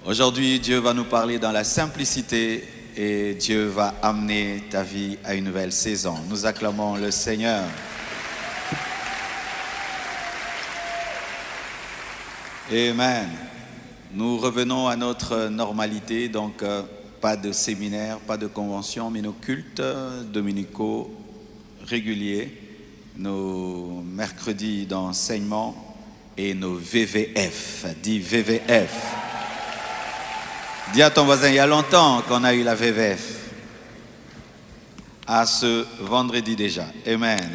Aujourd'hui, Dieu va nous parler dans la simplicité et Dieu va amener ta vie à une nouvelle saison. Nous acclamons le Seigneur. Amen. Nous revenons à notre normalité, donc pas de séminaire, pas de convention, mais nos cultes dominicaux réguliers, nos mercredis d'enseignement et nos VVF. Dis VVF. Dis à ton voisin, il y a longtemps qu'on a eu la VVF. À ce vendredi déjà. Amen.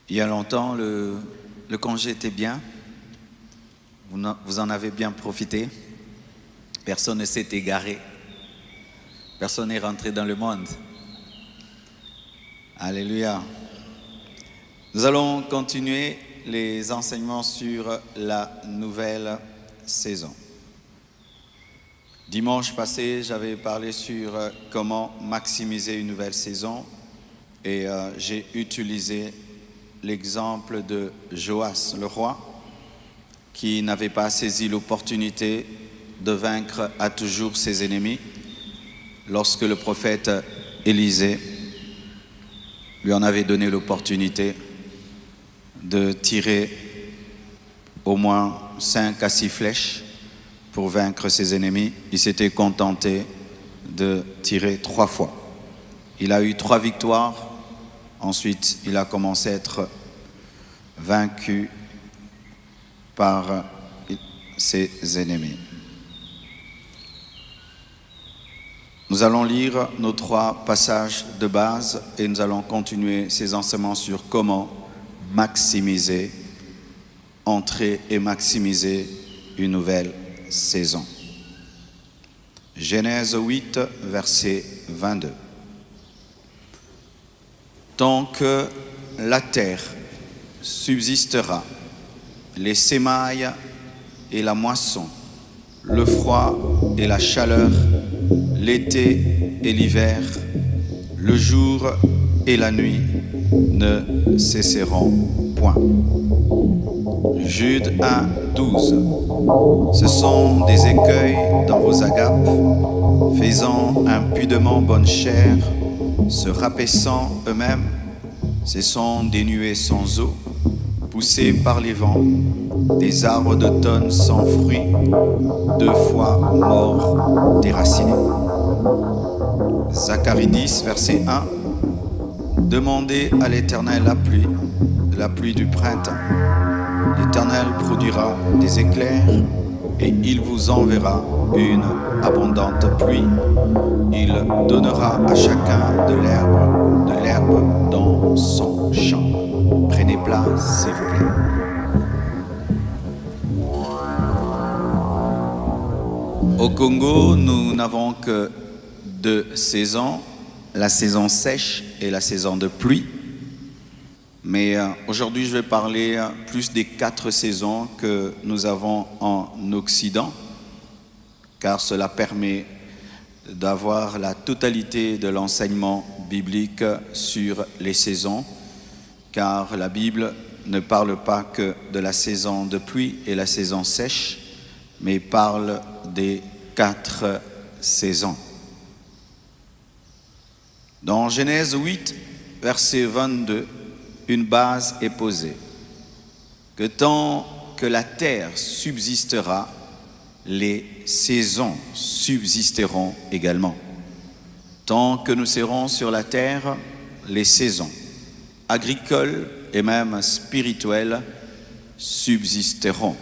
Il y a longtemps, le congé était bien. Vous en avez bien profité. Personne ne s'est égaré. Personne n'est rentré dans le monde. Alléluia. Nous allons continuer les enseignements sur la nouvelle saison. Dimanche passé, j'avais parlé sur comment maximiser une nouvelle saison et j'ai utilisé l'exemple de Joas, le roi, qui n'avait pas saisi l'opportunité de vaincre à toujours ses ennemis lorsque le prophète Élisée lui en avait donné l'opportunité de tirer au moins 5 à 6 flèches pour vaincre ses ennemis. Il s'était contenté de tirer 3 fois. Il a eu 3 victoires. Ensuite, il a commencé à être vaincu par ses ennemis. Nous allons lire nos 3 passages de base et nous allons continuer ces enseignements sur comment maximiser, entrer et maximiser une nouvelle saison. Genèse 8, verset 22. Tant que la terre subsistera, les semailles et la moisson, le froid et la chaleur, l'été et l'hiver, le jour et la nuit ne cesseront point. Jude 1, 12. Ce sont des écueils dans vos agapes, faisant impudemment bonne chère, se rabaissant eux-mêmes. Ce sont des nuées sans eau, poussées par les vents, des arbres d'automne sans fruits, 2 fois morts, déracinés. Zacharie 10, verset 1. Demandez à l'Éternel la pluie du printemps. L'Éternel produira des éclairs et il vous enverra une abondante pluie. Il donnera à chacun de l'herbe dans son champ. Prenez place, s'il vous plaît. Au Congo, nous n'avons que 2 saisons, la saison sèche et la saison de pluie. Mais aujourd'hui, je vais parler plus des 4 saisons que nous avons en Occident, car cela permet d'avoir la totalité de l'enseignement biblique sur les saisons, car la Bible ne parle pas que de la saison de pluie et la saison sèche, mais parle des 4 saisons. Dans Genèse 8, verset 22, une base est posée. Que tant que la terre subsistera, les saisons subsisteront également. Tant que nous serons sur la terre, les saisons agricoles et même spirituelles subsisteront.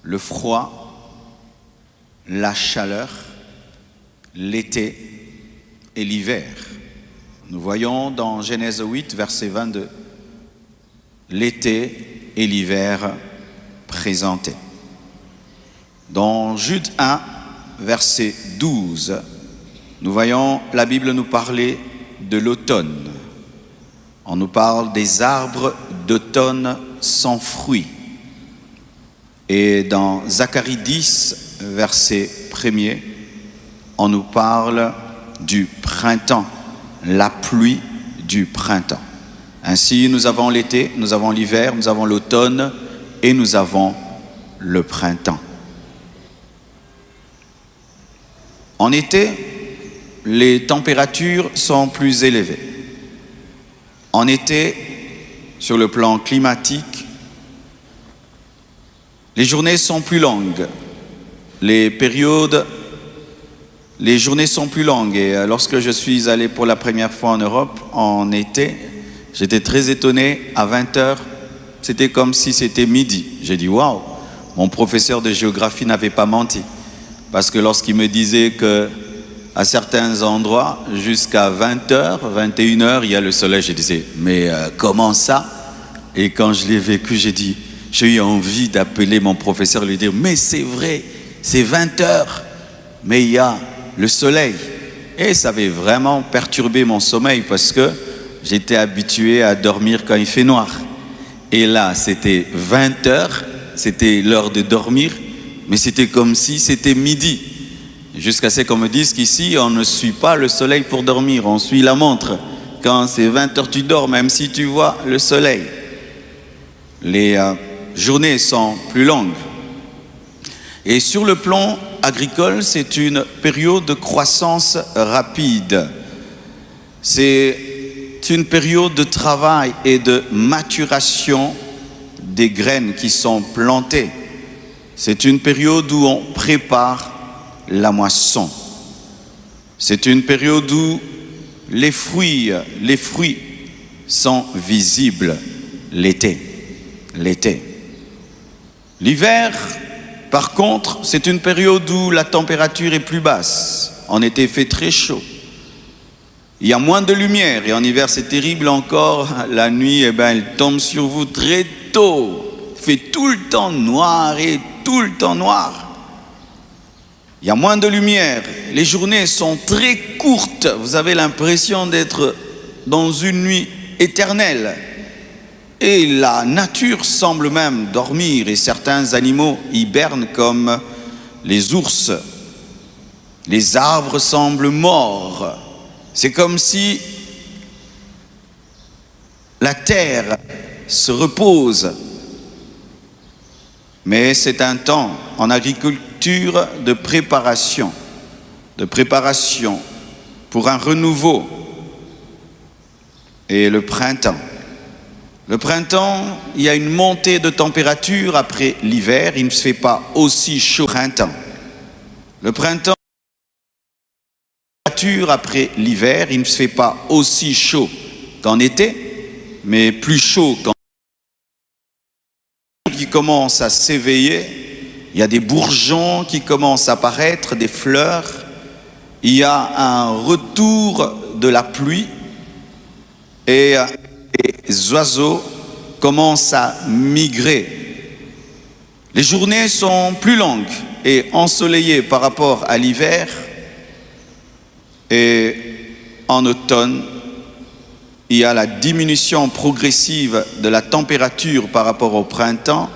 Le froid, la chaleur, l'été et l'hiver. Nous voyons dans Genèse 8, verset 22, l'été et l'hiver présentés. Dans Jude 1, verset 12, nous voyons la Bible nous parler de l'automne. On nous parle des arbres d'automne sans fruits. Et dans Zacharie 10, verset 1er, on nous parle du printemps, la pluie du printemps. Ainsi, nous avons l'été, nous avons l'hiver, nous avons l'automne et nous avons le printemps. En été, les températures sont plus élevées. En été, sur le plan climatique, les journées sont plus longues. Les journées sont plus longues. Et lorsque je suis allé pour la première fois en Europe, en été, j'étais très étonné. À 20h, c'était comme si c'était midi. J'ai dit, waouh, mon professeur de géographie n'avait pas menti. Parce que lorsqu'il me disait qu'à certains endroits, jusqu'à 20h, 21h, il y a le soleil, je disais, mais comment ça? Et quand je l'ai vécu, j'ai eu envie d'appeler mon professeur et lui dire, mais c'est vrai, c'est 20h, mais il y a le soleil. Et ça avait vraiment perturbé mon sommeil parce que j'étais habitué à dormir quand il fait noir. Et là, c'était 20h, c'était l'heure de dormir, mais c'était comme si c'était midi. Jusqu'à ce qu'on me dise qu'ici, on ne suit pas le soleil pour dormir, on suit la montre. Quand c'est 20h, tu dors, même si tu vois le soleil. Les journées sont plus longues. Et sur le plan agricole, c'est une période de croissance rapide. C'est une période de travail et de maturation des graines qui sont plantées. C'est une période où on prépare la moisson. C'est une période où les fruits sont visibles l'été. L'hiver, par contre, c'est une période où la température est plus basse. En été, il fait très chaud. Il y a moins de lumière et en hiver, c'est terrible encore. La nuit, elle tombe sur vous très tôt. Il fait tout le temps noir et tout le temps noir. Il y a moins de lumière. Les journées sont très courtes. Vous avez l'impression d'être dans une nuit éternelle. Et la nature semble même dormir et certains animaux hibernent comme les ours. Les arbres semblent morts. C'est comme si la terre se repose. Mais c'est un temps en agriculture de préparation pour un renouveau. Et le printemps, il y a une montée de température après l'hiver, il ne se fait pas aussi chaud au printemps. Le printemps, après l'hiver, il ne se fait pas aussi chaud qu'en été, mais plus chaud quand qui commence à s'éveiller, il y a des bourgeons qui commencent à apparaître, des fleurs, il y a un retour de la pluie et les oiseaux commencent à migrer. Les journées sont plus longues et ensoleillées par rapport à l'hiver. Et en automne, il y a la diminution progressive de la température par rapport au printemps.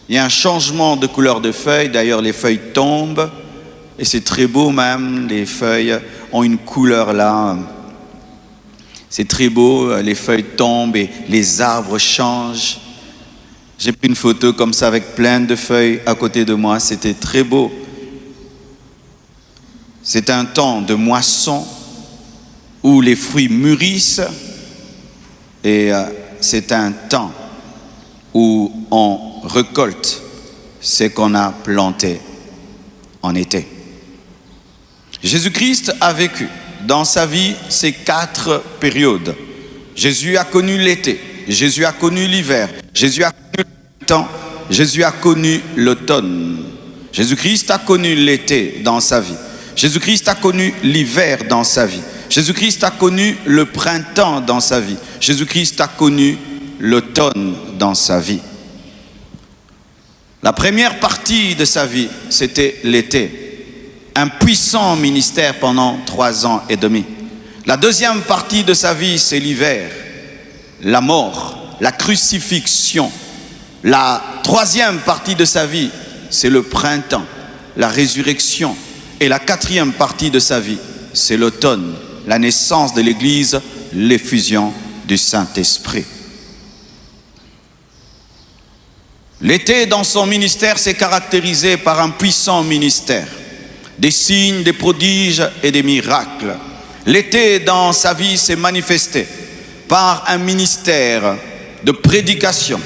Il y a un changement de couleur de feuilles. D'ailleurs, les feuilles tombent. Et c'est très beau même. Les feuilles ont une couleur là. C'est très beau. Les feuilles tombent et les arbres changent. J'ai pris une photo comme ça avec plein de feuilles à côté de moi. C'était très beau. C'est un temps de moisson où les fruits mûrissent et c'est un temps où on récolte ce qu'on a planté en été. Jésus-Christ a vécu dans sa vie ces 4 périodes. Jésus a connu l'été, Jésus a connu l'hiver, Jésus a connu le temps, Jésus a connu l'automne. Jésus-Christ a connu l'été dans sa vie. Jésus-Christ a connu l'hiver dans sa vie. Jésus-Christ a connu le printemps dans sa vie. Jésus-Christ a connu l'automne dans sa vie. La première partie de sa vie, c'était l'été. Un puissant ministère pendant 3 ans et demi. La deuxième partie de sa vie, c'est l'hiver. La mort, la crucifixion. La troisième partie de sa vie, c'est le printemps, la résurrection. Et la 4e partie de sa vie, c'est l'automne, la naissance de l'Église, l'effusion du Saint-Esprit. L'été dans son ministère s'est caractérisé par un puissant ministère, des signes, des prodiges et des miracles. L'été dans sa vie s'est manifesté par un ministère de prédication,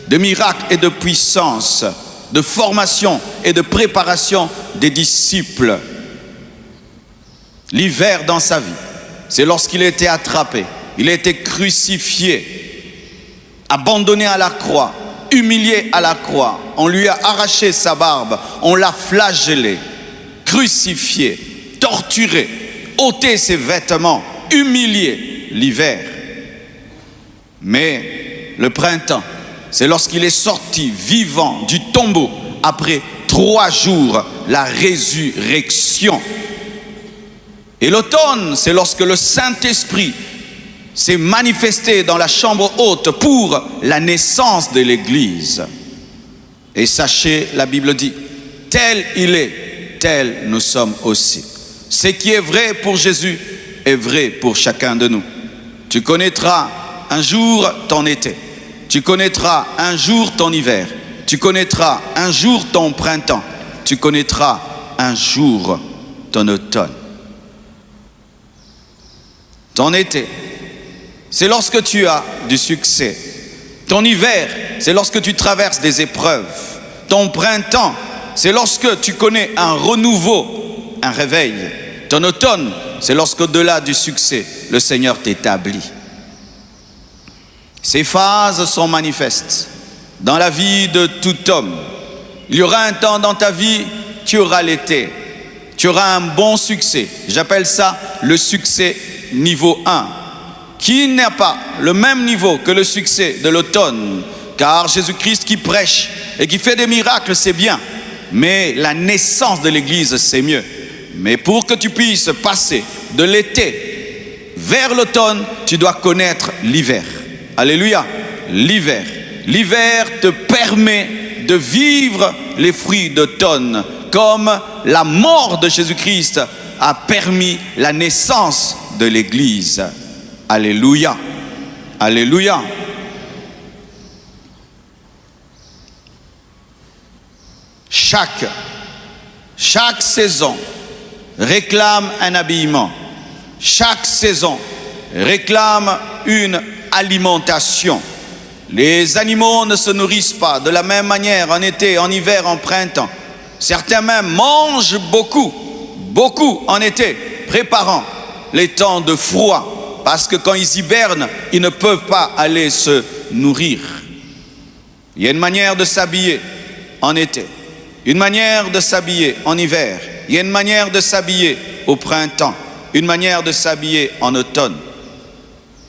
de miracles et de puissance, de formation et de préparation des disciples. L'hiver dans sa vie, c'est lorsqu'il a été attrapé, il a été crucifié, abandonné à la croix, humilié à la croix. On lui a arraché sa barbe, on l'a flagellé, crucifié, torturé, ôté ses vêtements, humilié l'hiver. Mais le printemps, c'est lorsqu'il est sorti vivant du tombeau après 3 jours, la résurrection. Et l'automne, c'est lorsque le Saint-Esprit s'est manifesté dans la chambre haute pour la naissance de l'Église. Et sachez, la Bible dit, tel il est, tel nous sommes aussi. Ce qui est vrai pour Jésus est vrai pour chacun de nous. Tu connaîtras un jour ton été, tu connaîtras un jour ton hiver, tu connaîtras un jour ton printemps, tu connaîtras un jour ton automne. Ton été, c'est lorsque tu as du succès. Ton hiver, c'est lorsque tu traverses des épreuves. Ton printemps, c'est lorsque tu connais un renouveau, un réveil. Ton automne, c'est lorsqu'au-delà du succès, le Seigneur t'établit. Ces phases sont manifestes dans la vie de tout homme. Il y aura un temps dans ta vie, tu auras l'été. Tu auras un bon succès. J'appelle ça le succès niveau 1. Qui n'a pas le même niveau que le succès de l'automne, car Jésus-Christ qui prêche et qui fait des miracles, c'est bien, mais la naissance de l'Église, c'est mieux. Mais pour que tu puisses passer de l'été vers l'automne, tu dois connaître l'hiver. Alléluia, l'hiver. L'hiver te permet de vivre les fruits d'automne, comme la mort de Jésus-Christ a permis la naissance de l'Église. Alléluia, alléluia. Chaque saison réclame un habillement. Chaque saison réclame une alimentation. Les animaux ne se nourrissent pas de la même manière en été, en hiver, en printemps. Certains même mangent beaucoup en été, préparant les temps de froid. Parce que quand ils hibernent, ils ne peuvent pas aller se nourrir. Il y a une manière de s'habiller en été, une manière de s'habiller en hiver, il y a une manière de s'habiller au printemps, une manière de s'habiller en automne.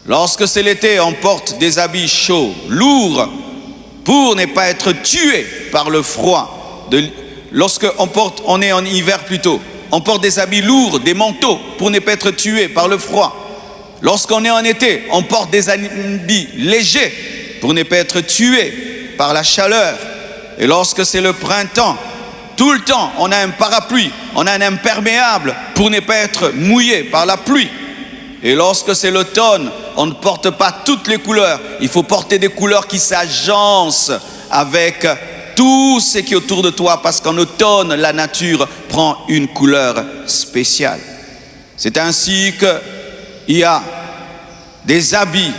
Lorsque c'est l'été, on porte des habits chauds, lourds, pour ne pas être tué par le froid. Lorsque on est en hiver plutôt, on porte des habits lourds, des manteaux, pour ne pas être tué par le froid. Lorsqu'on est en été, on porte des habits légers pour ne pas être tué par la chaleur. Et lorsque c'est le printemps, tout le temps, on a un parapluie, on a un imperméable pour ne pas être mouillé par la pluie. Et lorsque c'est l'automne, on ne porte pas toutes les couleurs. Il faut porter des couleurs qui s'agencent avec tout ce qui est autour de toi, parce qu'en automne, la nature prend une couleur spéciale. C'est ainsi qu'il y a des habits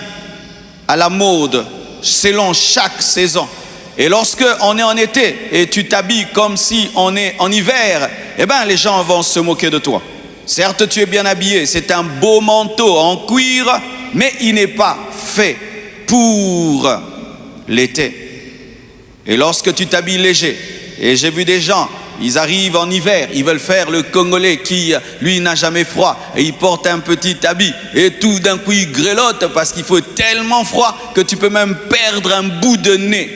à la mode selon chaque saison. Et lorsque on est en été et tu t'habilles comme si on est en hiver, eh bien les gens vont se moquer de toi. Certes, tu es bien habillé, c'est un beau manteau en cuir, mais il n'est pas fait pour l'été. Et lorsque tu t'habilles léger, et j'ai vu des gens, ils arrivent en hiver, ils veulent faire le Congolais qui, lui, n'a jamais froid, et il porte un petit habit, et tout d'un coup il grelotte parce qu'il faut tellement froid que tu peux même perdre un bout de nez,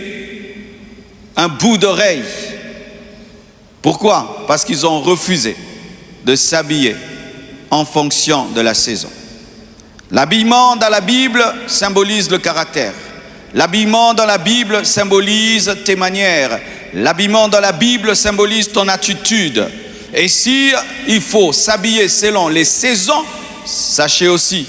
un bout d'oreille. Pourquoi? Parce qu'ils ont refusé de s'habiller en fonction de la saison. L'habillement dans la Bible symbolise le caractère. L'habillement dans la Bible symbolise tes manières. L'habillement dans la Bible symbolise ton attitude. Et si il faut s'habiller selon les saisons, sachez aussi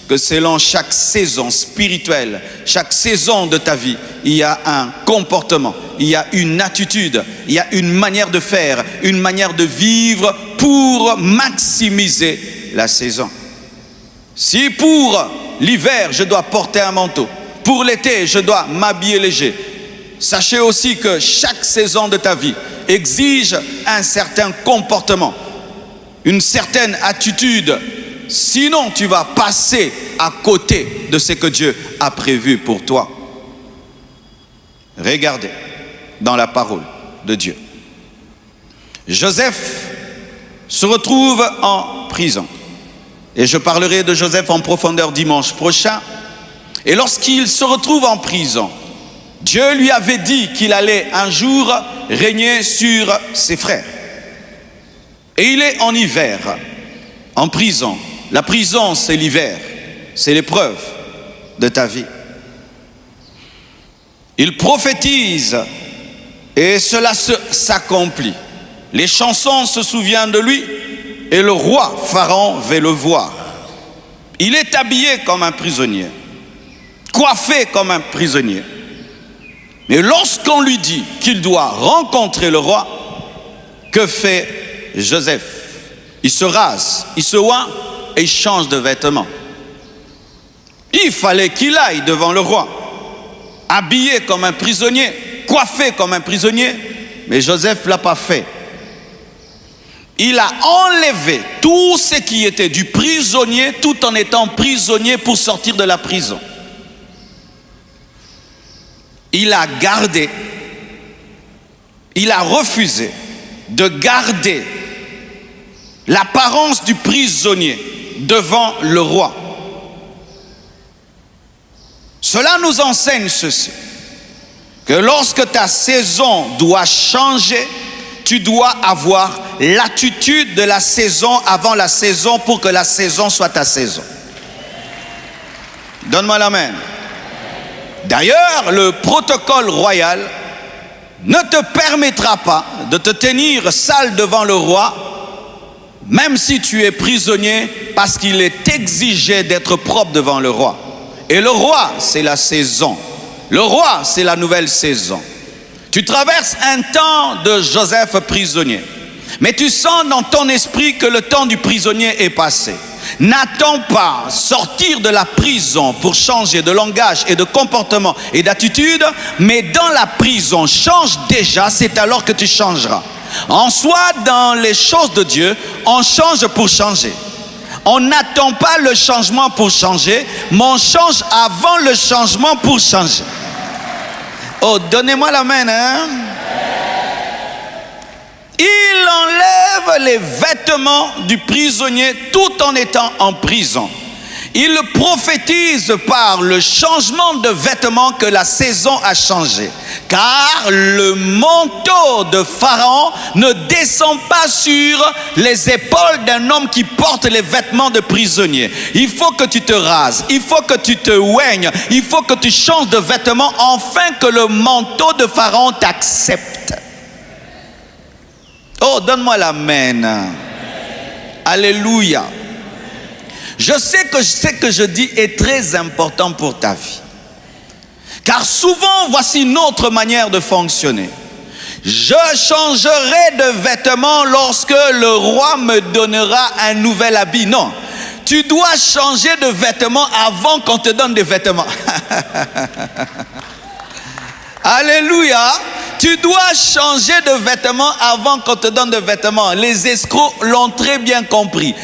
que selon chaque saison spirituelle, chaque saison de ta vie, il y a un comportement, il y a une attitude, il y a une manière de faire, une manière de vivre pour maximiser la saison. Si pour l'hiver, je dois porter un manteau, pour l'été, je dois m'habiller léger, sachez aussi que chaque saison de ta vie exige un certain comportement, une certaine attitude. Sinon, tu vas passer à côté de ce que Dieu a prévu pour toi. Regardez dans la parole de Dieu. Joseph se retrouve en prison. Et je parlerai de Joseph en profondeur dimanche prochain. Et lorsqu'il se retrouve en prison, Dieu lui avait dit qu'il allait un jour régner sur ses frères. Et il est en hiver, en prison. La prison, c'est l'hiver, c'est l'épreuve de ta vie. Il prophétise et cela s'accomplit. Les chansons se souviennent de lui et le roi Pharaon veut le voir. Il est habillé comme un prisonnier, coiffé comme un prisonnier. Mais lorsqu'on lui dit qu'il doit rencontrer le roi, que fait Joseph? Il se rase, il se oint et il change de vêtements. Il fallait qu'il aille devant le roi, habillé comme un prisonnier, coiffé comme un prisonnier, mais Joseph ne l'a pas fait. Il a enlevé tout ce qui était du prisonnier tout en étant prisonnier pour sortir de la prison. Il a gardé, il a refusé de garder l'apparence du prisonnier devant le roi. Cela nous enseigne ceci, que lorsque ta saison doit changer, tu dois avoir l'attitude de la saison avant la saison pour que la saison soit ta saison. Donne-moi l'amen. D'ailleurs, le protocole royal ne te permettra pas de te tenir sale devant le roi, même si tu es prisonnier, parce qu'il est exigé d'être propre devant le roi. Et le roi, c'est la saison. Le roi, c'est la nouvelle saison. Tu traverses un temps de Joseph prisonnier, mais tu sens dans ton esprit que le temps du prisonnier est passé. N'attends pas sortir de la prison pour changer de langage et de comportement et d'attitude, mais dans la prison, change déjà, c'est alors que tu changeras. En soi, dans les choses de Dieu, on change pour changer. On n'attend pas le changement pour changer, mais on change avant le changement pour changer. Oh, donnez-moi la main, hein? Il enlève les vêtements du prisonnier tout en étant en prison. Il prophétise par le changement de vêtements que la saison a changé. Car le manteau de Pharaon ne descend pas sur les épaules d'un homme qui porte les vêtements de prisonnier. Il faut que tu te rases, il faut que tu te oignes, il faut que tu changes de vêtements afin que le manteau de Pharaon t'accepte. Oh, donne-moi l'amen. Alléluia. Je sais que ce que je dis est très important pour ta vie. Car souvent, voici une autre manière de fonctionner. Je changerai de vêtements lorsque le roi me donnera un nouvel habit. Non, tu dois changer de vêtements avant qu'on te donne des vêtements. Alléluia. Tu dois changer de vêtements avant qu'on te donne de vêtements. Les escrocs l'ont très bien compris.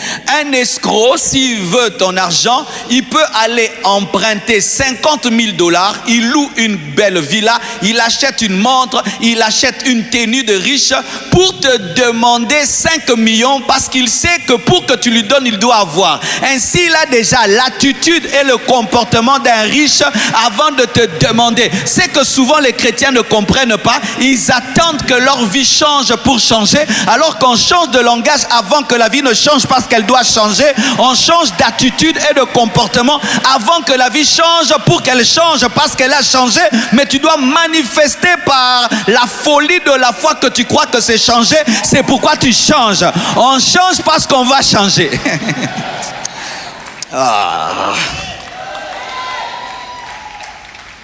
Un escroc, s'il veut ton argent, il peut aller emprunter 50 000 $. Il loue une belle villa, il achète une montre, il achète une tenue de riche pour te demander 5 millions parce qu'il sait que pour que tu lui donnes, il doit avoir. Ainsi, il a déjà l'attitude et le comportement d'un riche avant de te demander. C'est que souvent les chrétiens ne comprennent pas. Ils attendent que leur vie change pour changer, alors qu'on change de langage avant que la vie ne change parce qu'elle doit changer. On change d'attitude et de comportement avant que la vie change pour qu'elle change parce qu'elle a changé. Mais tu dois manifester par la folie de la foi que tu crois que c'est changé. C'est pourquoi tu changes. On change parce qu'on va changer.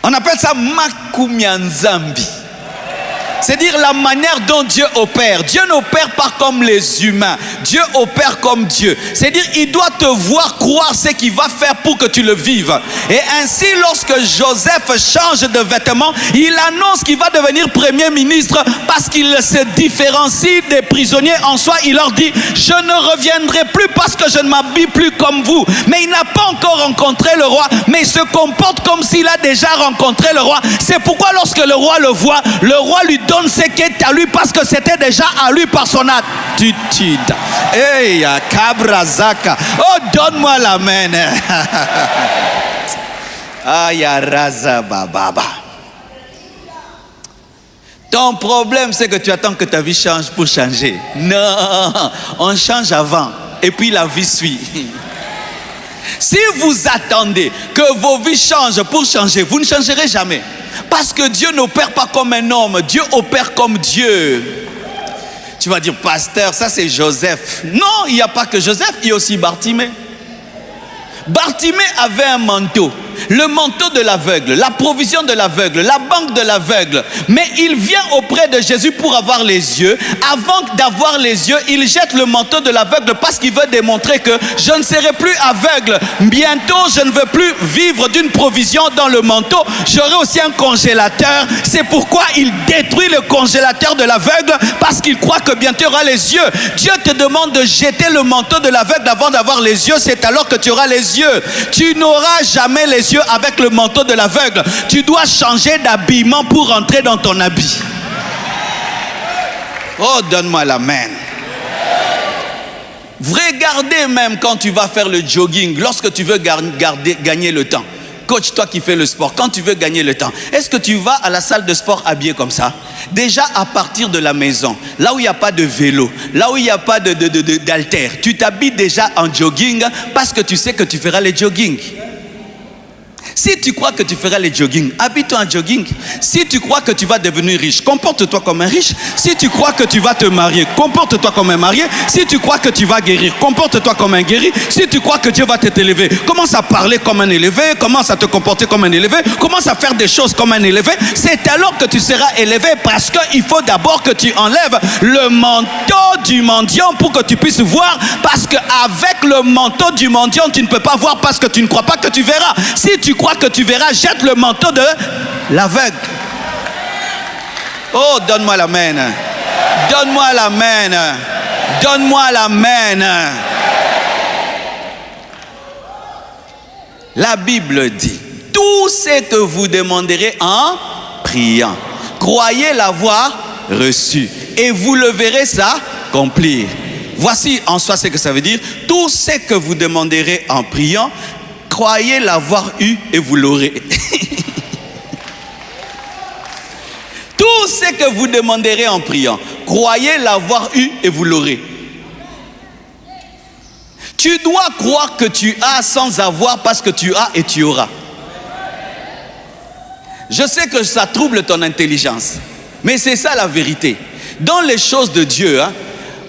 On appelle ça Makumianzambi. C'est-à-dire la manière dont Dieu opère. Dieu n'opère pas comme les humains. Dieu opère comme Dieu. C'est-à-dire il doit te voir croire ce qu'il va faire pour que tu le vives. Et ainsi, lorsque Joseph change de vêtements, il annonce qu'il va devenir premier ministre parce qu'il se différencie des prisonniers en soi. Il leur dit, je ne reviendrai plus parce que je ne m'habille plus comme vous. Mais il n'a pas encore rencontré le roi, mais il se comporte comme s'il a déjà rencontré le roi. C'est pourquoi lorsque le roi le voit, le roi lui donne ce qui est à lui parce que c'était déjà à lui par son attitude. Hey, Kabrazaka. Oh, donne-moi la main. Aïe, Raza Bababa. Ton problème, c'est que tu attends que ta vie change pour changer. Non, on change avant et puis la vie suit. Si vous attendez que vos vies changent pour changer, vous ne changerez jamais. Parce que Dieu n'opère pas comme un homme, Dieu opère comme Dieu. Tu vas dire, pasteur, ça c'est Joseph. Non, il n'y a pas que Joseph, il y a aussi Bartimée. Bartimée avait un manteau, le manteau de l'aveugle, la provision de l'aveugle, la banque de l'aveugle. Mais il vient auprès de Jésus pour avoir les yeux. Avant d'avoir les yeux, il jette le manteau de l'aveugle parce qu'il veut démontrer que je ne serai plus aveugle. Bientôt, je ne veux plus vivre d'une provision dans le manteau. J'aurai aussi un congélateur. C'est pourquoi il détruit le congélateur de l'aveugle parce qu'il croit que bientôt il aura les yeux. Dieu te demande de jeter le manteau de l'aveugle avant d'avoir les yeux. C'est alors que tu auras les yeux. Tu n'auras jamais les yeux avec le manteau de l'aveugle. Tu dois changer d'habillement pour entrer dans ton habit. Oh, donne-moi la main. Regardez même quand tu vas faire le jogging, lorsque tu veux gagner le temps. Coach, toi qui fais le sport, quand tu veux gagner le temps, est-ce que tu vas à la salle de sport habillé comme ça? Déjà à partir de la maison, là où il n'y a pas de vélo, là où il n'y a pas d'haltère, tu t'habilles déjà en jogging parce que tu sais que tu feras les jogging. Si tu crois que tu feras les jogging, habille-toi en jogging. Si tu crois que tu vas devenir riche, comporte-toi comme un riche. Si tu crois que tu vas te marier, comporte-toi comme un marié. Si tu crois que tu vas guérir, comporte-toi comme un guéri. Si tu crois que Dieu va t'élever, commence à parler comme un élevé, commence à te comporter comme un élevé, commence à faire des choses comme un élevé. C'est alors que tu seras élevé parce qu'il faut d'abord que tu enlèves le manteau du mendiant pour que tu puisses voir. Parce qu'avec le manteau du mendiant, tu ne peux pas voir parce que tu ne crois pas que tu verras. Si tu crois que tu verras, jette le manteau de l'aveugle. Oh, donne-moi la main. Donne-moi la main. Donne-moi la main. La Bible dit, tout ce que vous demanderez en priant, croyez l'avoir reçu et vous le verrez s'accomplir. Voici en soi ce que ça veut dire. Tout ce que vous demanderez en priant, croyez l'avoir eu et vous l'aurez. Tout ce que vous demanderez en priant, croyez l'avoir eu et vous l'aurez. Tu dois croire que tu as sans avoir parce que tu as et tu auras. Je sais que ça trouble ton intelligence, mais c'est ça la vérité. Dans les choses de Dieu,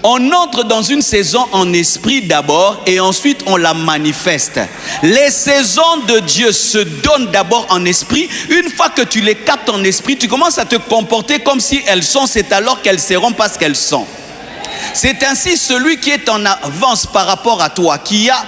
on entre dans une saison en esprit d'abord et ensuite on la manifeste. Les saisons de Dieu se donnent d'abord en esprit. Une fois que tu les captes en esprit, tu commences à te comporter comme si elles sont, c'est alors qu'elles seront parce qu'elles sont. C'est ainsi celui qui est en avance par rapport à toi, qui a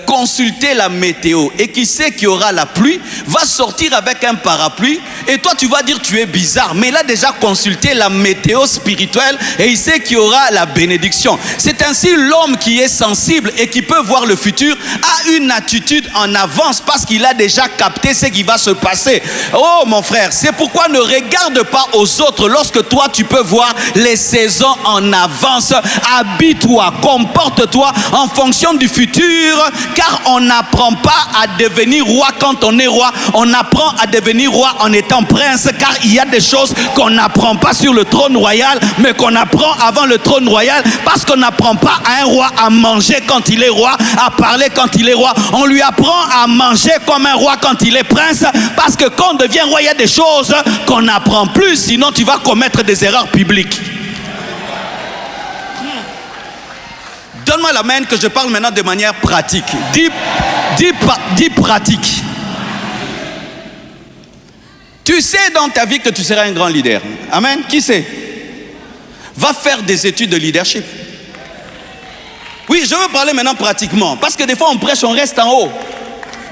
consulté la météo et qui sait qu'il y aura la pluie, va sortir avec un parapluie et toi tu vas dire tu es bizarre, mais il a déjà consulté la météo spirituelle et il sait qu'il y aura la bénédiction. C'est ainsi l'homme qui est sensible et qui peut voir le futur a une attitude en avance parce qu'il a déjà capté ce qui va se passer. Oh mon frère, c'est pourquoi ne regarde pas aux autres lorsque toi tu peux voir les saisons en avance. Habille-toi, comporte-toi en fonction du futur, car on n'apprend pas à devenir roi quand on est roi, on apprend à devenir roi en étant prince, car il y a des choses qu'on n'apprend pas sur le trône royal, mais qu'on apprend avant le trône royal, parce qu'on n'apprend pas à un roi à manger quand il est roi, à parler quand il est roi. On lui apprend à manger comme un roi quand il est prince, parce que quand on devient roi, il y a des choses qu'on n'apprend plus, sinon tu vas commettre des erreurs publiques. Donne-moi l'amen que je parle maintenant de manière pratique. Dis pratique. Tu sais dans ta vie que tu seras un grand leader. Amen. Qui sait? Va faire des études de leadership. Oui, je veux parler maintenant pratiquement. Parce que des fois on prêche, on reste en haut.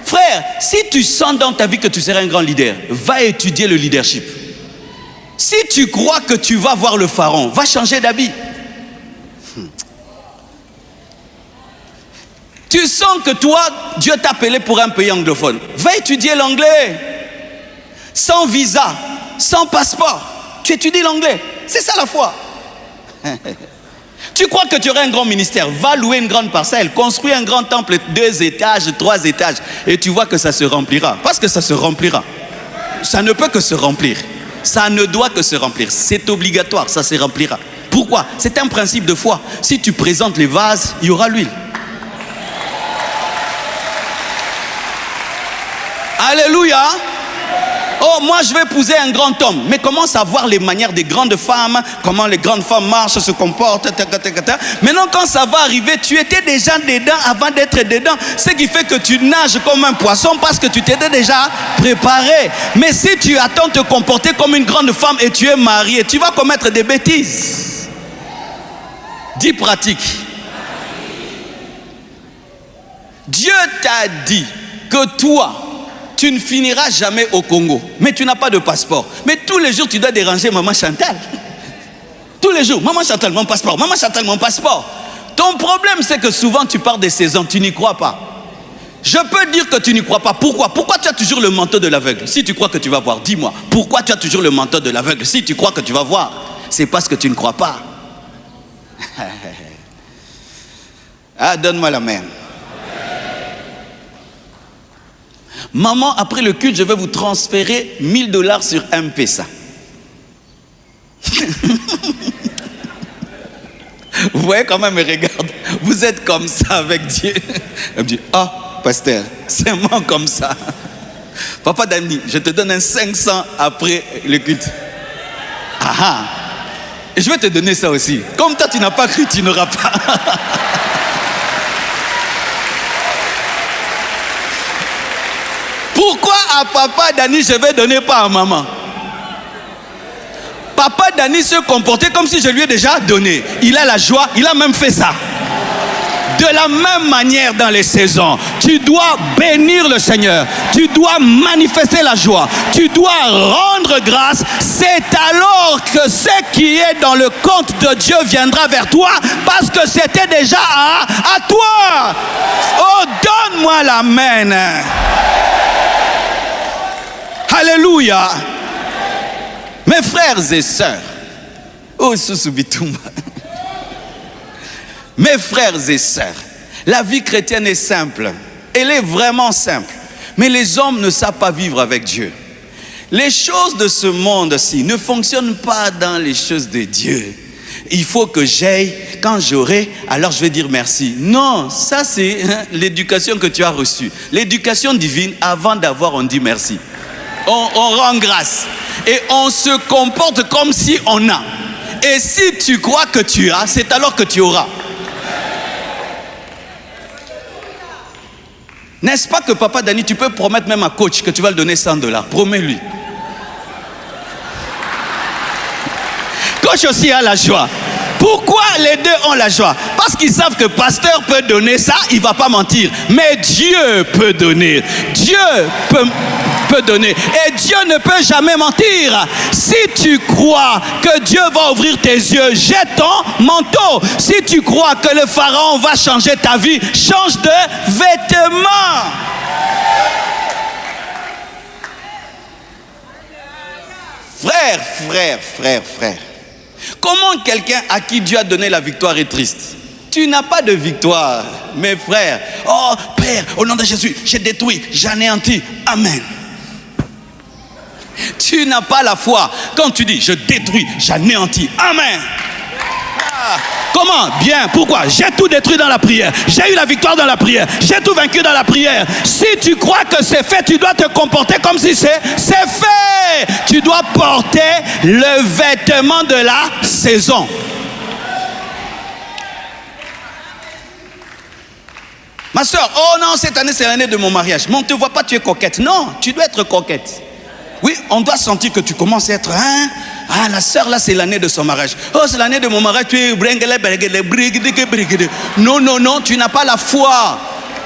Frère, si tu sens dans ta vie que tu seras un grand leader, va étudier le leadership. Si tu crois que tu vas voir le pharaon, va changer d'habit. Tu sens que toi, Dieu t'a appelé pour un pays anglophone. Va étudier l'anglais. Sans visa, sans passeport. Tu étudies l'anglais. C'est ça la foi. Tu crois que tu aurais un grand ministère, va louer une grande parcelle, construis un grand temple, 2 étages, 3 étages, et tu vois que ça se remplira. Parce que ça se remplira. Ça ne peut que se remplir. Ça ne doit que se remplir. C'est obligatoire, ça se remplira. Pourquoi? C'est un principe de foi. Si tu présentes les vases, il y aura l'huile. Alléluia. Oh, moi je vais épouser un grand homme. Mais commence à voir les manières des grandes femmes, comment les grandes femmes marchent, se comportent. Maintenant quand ça va arriver, tu étais déjà dedans avant d'être dedans. Ce qui fait que tu nages comme un poisson parce que tu t'étais déjà préparé. Mais si tu attends de te comporter comme une grande femme et tu es marié, tu vas commettre des bêtises. Dis pratique. Dieu t'a dit que toi, tu ne finiras jamais au Congo, mais tu n'as pas de passeport. Mais tous les jours, tu dois déranger maman Chantal. Tous les jours, maman Chantal, mon passeport, maman Chantal, mon passeport. Ton problème, c'est que souvent, tu pars des saisons, tu n'y crois pas. Je peux dire que tu n'y crois pas. Pourquoi? Pourquoi tu as toujours le manteau de l'aveugle? Si tu crois que tu vas voir, dis-moi. Pourquoi tu as toujours le manteau de l'aveugle? Si tu crois que tu vas voir, c'est parce que tu ne crois pas. Ah, donne-moi la main. Maman, après le culte, je vais vous transférer $1000 sur M-Pesa. Vous voyez comment elle me regarde? Vous êtes comme ça avec Dieu. Elle me dit, ah, pasteur, c'est moi comme ça. Papa Dani, je te donne un 500 après le culte. Ah ah. Et je vais te donner ça aussi. Comme toi, tu n'as pas cru, tu n'auras pas. Pourquoi à papa Dani je vais donner pas à maman? Papa Dani se comportait comme si je lui ai déjà donné. Il a la joie, il a même fait ça. De la même manière dans les saisons, tu dois bénir le Seigneur. Tu dois manifester la joie. Tu dois rendre grâce. C'est alors que ce qui est dans le compte de Dieu viendra vers toi parce que c'était déjà à toi. Oh, donne-moi l'amen. Alléluia. Mes frères et sœurs, oh Susubitoumba, mes frères et sœurs, la vie chrétienne est simple. Elle est vraiment simple. Mais les hommes ne savent pas vivre avec Dieu. Les choses de ce monde-ci ne fonctionnent pas dans les choses de Dieu. Il faut que j'aille, quand j'aurai, alors je vais dire merci. Non, ça c'est l'éducation que tu as reçue. L'éducation divine, avant d'avoir, on dit merci. On rend grâce et on se comporte comme si on a. Et si tu crois que tu as, c'est alors que tu auras. N'est-ce pas que papa Dani, tu peux promettre même à coach que tu vas lui donner $100. Promets-lui. Coach aussi a la joie. Pourquoi les deux ont la joie? Parce qu'ils savent que pasteur peut donner ça, il ne va pas mentir. Mais Dieu peut donner. Dieu peut donner. Et Dieu ne peut jamais mentir. Si tu crois que Dieu va ouvrir tes yeux, jette ton manteau. Si tu crois que le pharaon va changer ta vie, change de vêtements. Frère. Comment quelqu'un à qui Dieu a donné la victoire est triste? Tu n'as pas de victoire, mes frères. Oh, Père, au nom de Jésus, j'ai détruit, j'anéantis. Amen. Tu n'as pas la foi. Quand tu dis, je détruis, j'anéantis. Amen. Ah, comment? Bien. Pourquoi? J'ai tout détruit dans la prière. J'ai eu la victoire dans la prière. J'ai tout vaincu dans la prière. Si tu crois que c'est fait, tu dois te comporter comme si c'est fait. Tu dois porter le vêtement de la saison. Ma soeur, oh non, cette année c'est l'année de mon mariage. Mais on ne te voit pas, tu es coquette. Non, tu dois être coquette. Oui, on doit sentir que tu commences à être, hein? Ah, la soeur là, c'est l'année de son mariage. Oh, c'est l'année de mon mariage, tu es... Non, non, non, tu n'as pas la foi.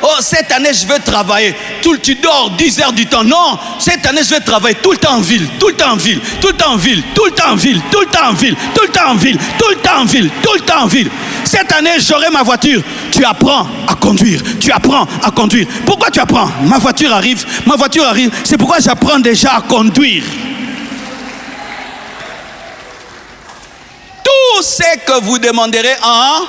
Oh, cette année, je veux travailler. Tu dors 10 heures du temps. Non, cette année, je vais travailler tout le temps en ville, tout le temps en ville, tout le temps en ville, tout le temps en ville, tout le temps en ville, tout le temps en ville, tout le temps en ville, tout le temps en ville. Cette année, j'aurai ma voiture. Tu apprends à conduire. Tu apprends à conduire. Pourquoi tu apprends? Ma voiture arrive. Ma voiture arrive. C'est pourquoi j'apprends déjà à conduire. Tout ce que vous demanderez en...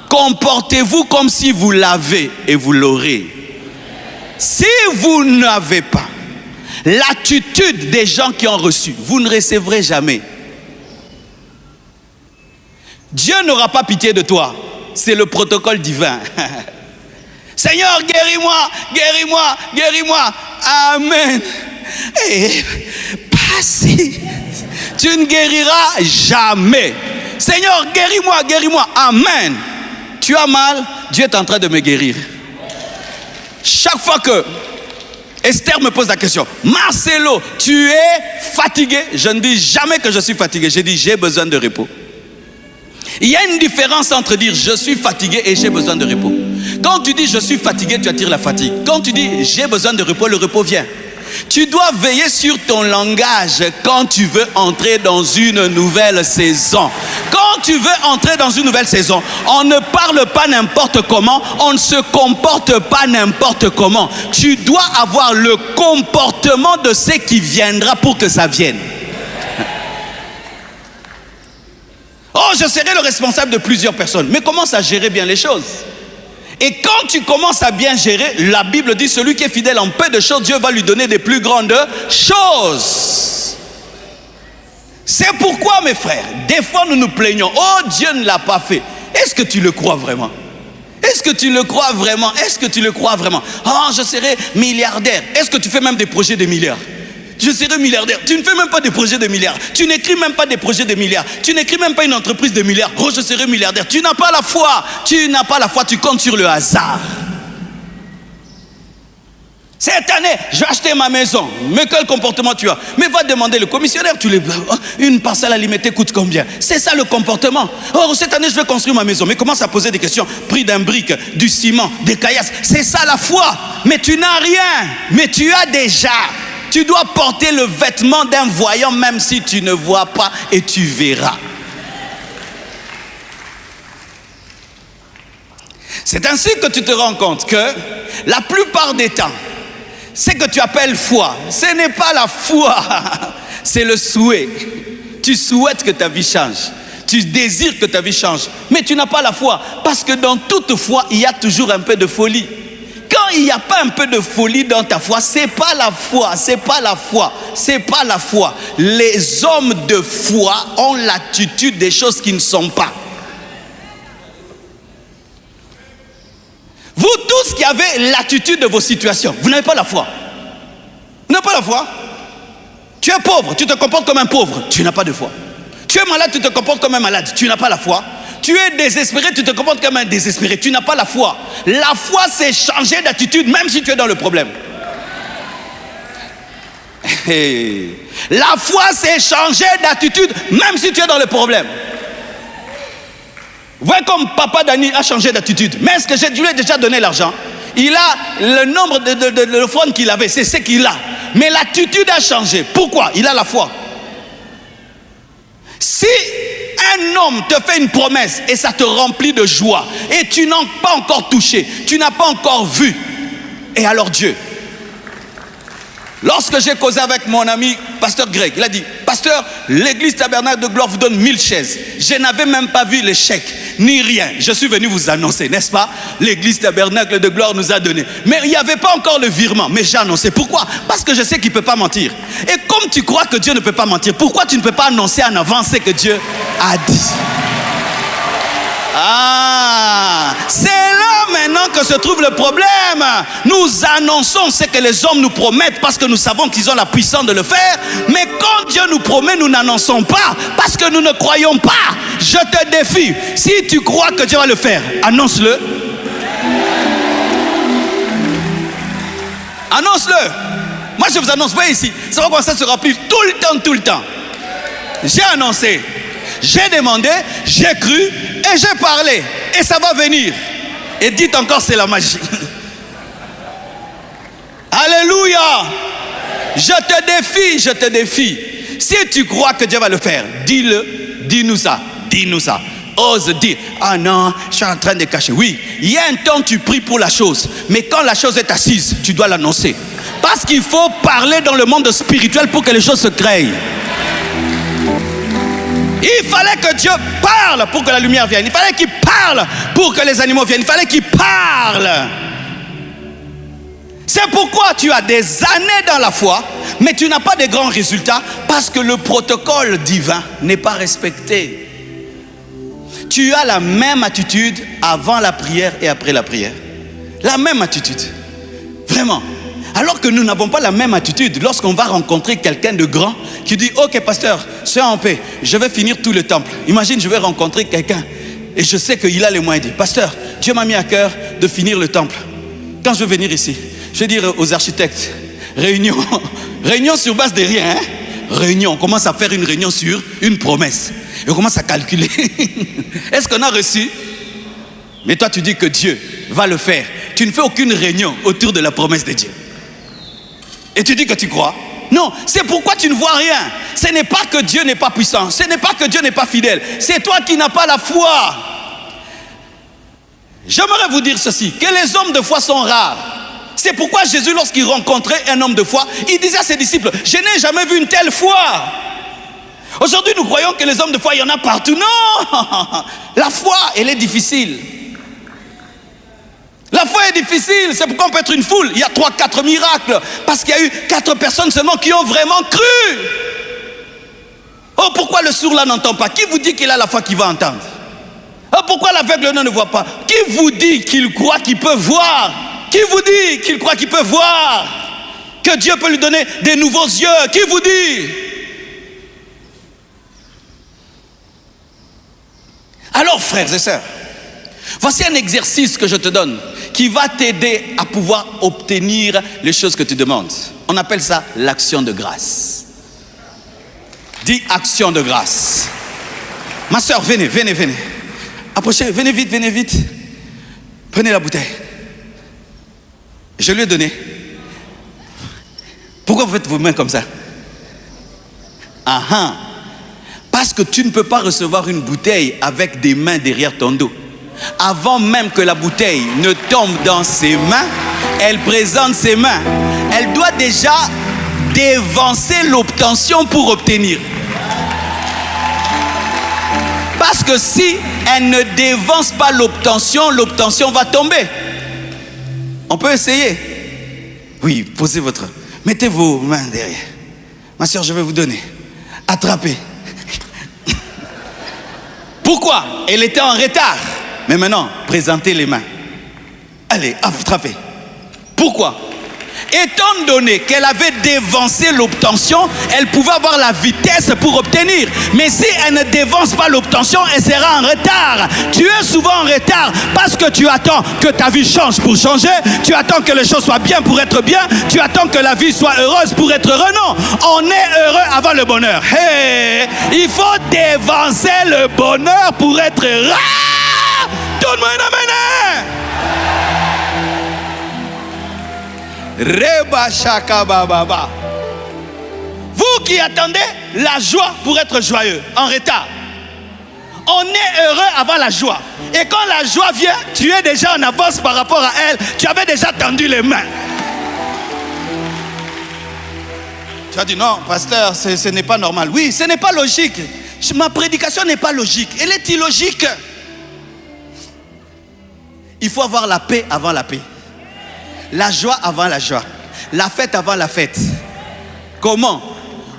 Comportez-vous comme si vous l'avez et vous l'aurez. Si vous n'avez pas l'attitude des gens qui ont reçu, vous ne recevrez jamais. Dieu n'aura pas pitié de toi. C'est le protocole divin. Seigneur, guéris-moi, guéris-moi, guéris-moi. Amen. Et pas si. Tu ne guériras jamais. Seigneur, guéris-moi, guéris-moi. Amen. Tu as mal, Dieu est en train de me guérir. Chaque fois que Esther me pose la question, Marcelo, tu es fatigué? Je ne dis jamais que je suis fatigué. Je dis j'ai besoin de repos. Il y a une différence entre dire je suis fatigué et j'ai besoin de repos. Quand tu dis je suis fatigué, tu attires la fatigue. Quand tu dis j'ai besoin de repos, le repos vient. Tu dois veiller sur ton langage quand tu veux entrer dans une nouvelle saison. Quand tu veux entrer dans une nouvelle saison, on ne parle pas n'importe comment, on ne se comporte pas n'importe comment. Tu dois avoir le comportement de ce qui viendra pour que ça vienne. Oh, je serai le responsable de plusieurs personnes, mais commence à gérer bien les choses. Et quand tu commences à bien gérer, la Bible dit celui qui est fidèle en peu de choses, Dieu va lui donner des plus grandes choses. C'est pourquoi, mes frères, des fois nous nous plaignons. Oh, Dieu ne l'a pas fait. Est-ce que tu le crois vraiment? Est-ce que tu le crois vraiment? Est-ce que tu le crois vraiment? Oh, je serai milliardaire. Est-ce que tu fais même des projets de milliards? Je serai milliardaire. Tu ne fais même pas des projets de milliards. Tu n'écris même pas des projets de milliards. Tu n'écris même pas une entreprise de milliards. Oh, je serai milliardaire. Tu n'as pas la foi. Tu n'as pas la foi. Tu comptes sur le hasard. Cette année, je vais acheter ma maison. Mais quel comportement tu as? Mais va demander le commissionnaire. Une parcelle à limiter coûte combien? C'est ça le comportement. Oh, cette année, je vais construire ma maison. Mais commence à poser des questions. Prix d'un brique, du ciment, des caillasses. C'est ça la foi. Mais tu n'as rien. Mais tu as déjà. Tu dois porter le vêtement d'un voyant même si tu ne vois pas et tu verras. C'est ainsi que tu te rends compte que la plupart des temps, ce que tu appelles foi, ce n'est pas la foi, c'est le souhait. Tu souhaites que ta vie change. Tu désires que ta vie change. Mais tu n'as pas la foi. Parce que dans toute foi, il y a toujours un peu de folie. Quand il n'y a pas un peu de folie dans ta foi, c'est pas la foi, c'est pas la foi, c'est pas la foi. Les hommes de foi ont l'attitude des choses qui ne sont pas. Vous tous qui avez l'attitude de vos situations, vous n'avez pas la foi. Vous n'avez pas la foi. Tu es pauvre, tu te comportes comme un pauvre, tu n'as pas de foi. Tu es malade, tu te comportes comme un malade, tu n'as pas la foi. Tu es désespéré, tu te comportes comme un désespéré. Tu n'as pas la foi. La foi, c'est changer d'attitude même si tu es dans le problème. La foi, c'est changer d'attitude même si tu es dans le problème. Voyez comme papa Dani a changé d'attitude. Mais est-ce que je lui ai déjà donné l'argent? Il a le nombre de l'offrande qu'il avait, c'est ce qu'il a. Mais l'attitude a changé. Pourquoi? Il a la foi. Si un homme te fait une promesse et ça te remplit de joie et tu n'as pas encore touché, tu n'as pas encore vu, et alors Dieu. Lorsque j'ai causé avec mon ami pasteur Greg, il a dit, pasteur, l'église Tabernacle de Gloire vous donne 1000 chaises. Je n'avais même pas vu les chèques, ni rien. Je suis venu vous annoncer, n'est-ce pas? L'église Tabernacle de Gloire nous a donné. Mais il n'y avait pas encore le virement, mais j'ai annoncé. Pourquoi? Parce que je sais qu'il ne peut pas mentir. Et comme tu crois que Dieu ne peut pas mentir, pourquoi tu ne peux pas annoncer en avance ce que Dieu a dit? Ah, c'est là maintenant que se trouve le problème. Nous annonçons ce que les hommes nous promettent parce que nous savons qu'ils ont la puissance de le faire. Mais quand Dieu nous promet, nous n'annonçons pas parce que nous ne croyons pas. Je te défie, si tu crois que Dieu va le faire, annonce-le. Annonce-le. Moi, je vous annonce, voyez ici, ça va commencer à se remplir tout le temps, tout le temps. J'ai annoncé, j'ai demandé, j'ai cru et j'ai parlé. Et ça va venir. Et dites encore, c'est la magie. Alléluia. Je te défie. Si tu crois que Dieu va le faire, dis-le, dis-nous ça. Ose dire, ah non, je suis en train de cacher. Oui, il y a un temps tu pries pour la chose, mais quand la chose est assise, tu dois l'annoncer. Parce qu'il faut parler dans le monde spirituel pour que les choses se créent. Il fallait que Dieu parle pour que la lumière vienne. Il fallait qu'il parle pour que les animaux viennent. Il fallait qu'il parle. C'est pourquoi tu as des années dans la foi, mais tu n'as pas de grands résultats parce que le protocole divin n'est pas respecté. Tu as la même attitude avant la prière et après la prière. La même attitude. Vraiment. Alors que nous n'avons pas la même attitude lorsqu'on va rencontrer quelqu'un de grand qui dit, ok pasteur, sois en paix, je vais finir tout le temple. Imagine, je vais rencontrer quelqu'un et je sais qu'il a les moyens. Il dit, pasteur, Dieu m'a mis à cœur de finir le temple. Quand je vais venir ici, je vais dire aux architectes, réunion sur base de rien. Hein? Réunion, on commence à faire une réunion sur une promesse. Et on commence à calculer. Est-ce qu'on a reçu? Mais toi tu dis que Dieu va le faire. Tu ne fais aucune réunion autour de la promesse de Dieu. Et tu dis que tu crois. Non, c'est pourquoi tu ne vois rien. Ce n'est pas que Dieu n'est pas puissant. Ce n'est pas que Dieu n'est pas fidèle. C'est toi qui n'as pas la foi. J'aimerais vous dire ceci, que les hommes de foi sont rares. C'est pourquoi Jésus, lorsqu'il rencontrait un homme de foi, il disait à ses disciples, je n'ai jamais vu une telle foi. Aujourd'hui, nous croyons que les hommes de foi, il y en a partout. Non, la foi, elle est difficile. La foi est difficile, c'est pourquoi on peut être une foule. Il y a 3-4 miracles, parce qu'il y a eu 4 personnes seulement qui ont vraiment cru. Oh, pourquoi le sourd là n'entend pas? Qui vous dit qu'il a la foi qu'il va entendre? Oh, pourquoi l'aveugle ne voit pas? Qui vous dit qu'il croit qu'il peut voir? Qui vous dit qu'il croit qu'il peut voir? Que Dieu peut lui donner des nouveaux yeux? Qui vous dit? Alors frères et sœurs, voici un exercice que je te donne qui va t'aider à pouvoir obtenir les choses que tu demandes. On appelle ça l'action de grâce. Dis action de grâce. Ma soeur, venez. Approchez, venez vite. Prenez la bouteille. Je lui ai donné. Pourquoi vous faites vos mains comme ça? Parce que tu ne peux pas recevoir une bouteille avec des mains derrière ton dos. Avant même que la bouteille ne tombe dans ses mains, elle présente ses mains. Elle doit déjà dévancer l'obtention pour obtenir. Parce que si elle ne dévance pas l'obtention, l'obtention va tomber. On peut essayer. Oui, posez mettez vos mains derrière. Ma soeur, je vais vous donner. Attrapez. Pourquoi? Elle était en retard. Mais maintenant, présentez les mains. Allez, attrapez. Pourquoi? Étant donné qu'elle avait dévancé l'obtention, elle pouvait avoir la vitesse pour obtenir. Mais si elle ne dévance pas l'obtention, elle sera en retard. Tu es souvent en retard parce que tu attends que ta vie change pour changer. Tu attends que les choses soient bien pour être bien. Tu attends que la vie soit heureuse pour être heureux. Non, on est heureux avant le bonheur. Hey, il faut dévancer le bonheur pour être heureux. Donne-moi un amen. Reba shaka baba. Vous qui attendez la joie pour être joyeux, en retard. On est heureux avant la joie. Et quand la joie vient, tu es déjà en avance par rapport à elle. Tu avais déjà tendu les mains. Tu as dit non, pasteur, ce n'est pas normal. Oui, ce n'est pas logique. Ma prédication n'est pas logique. Elle est illogique. Il faut avoir la paix avant la paix. La joie avant la joie. La fête avant la fête. Comment?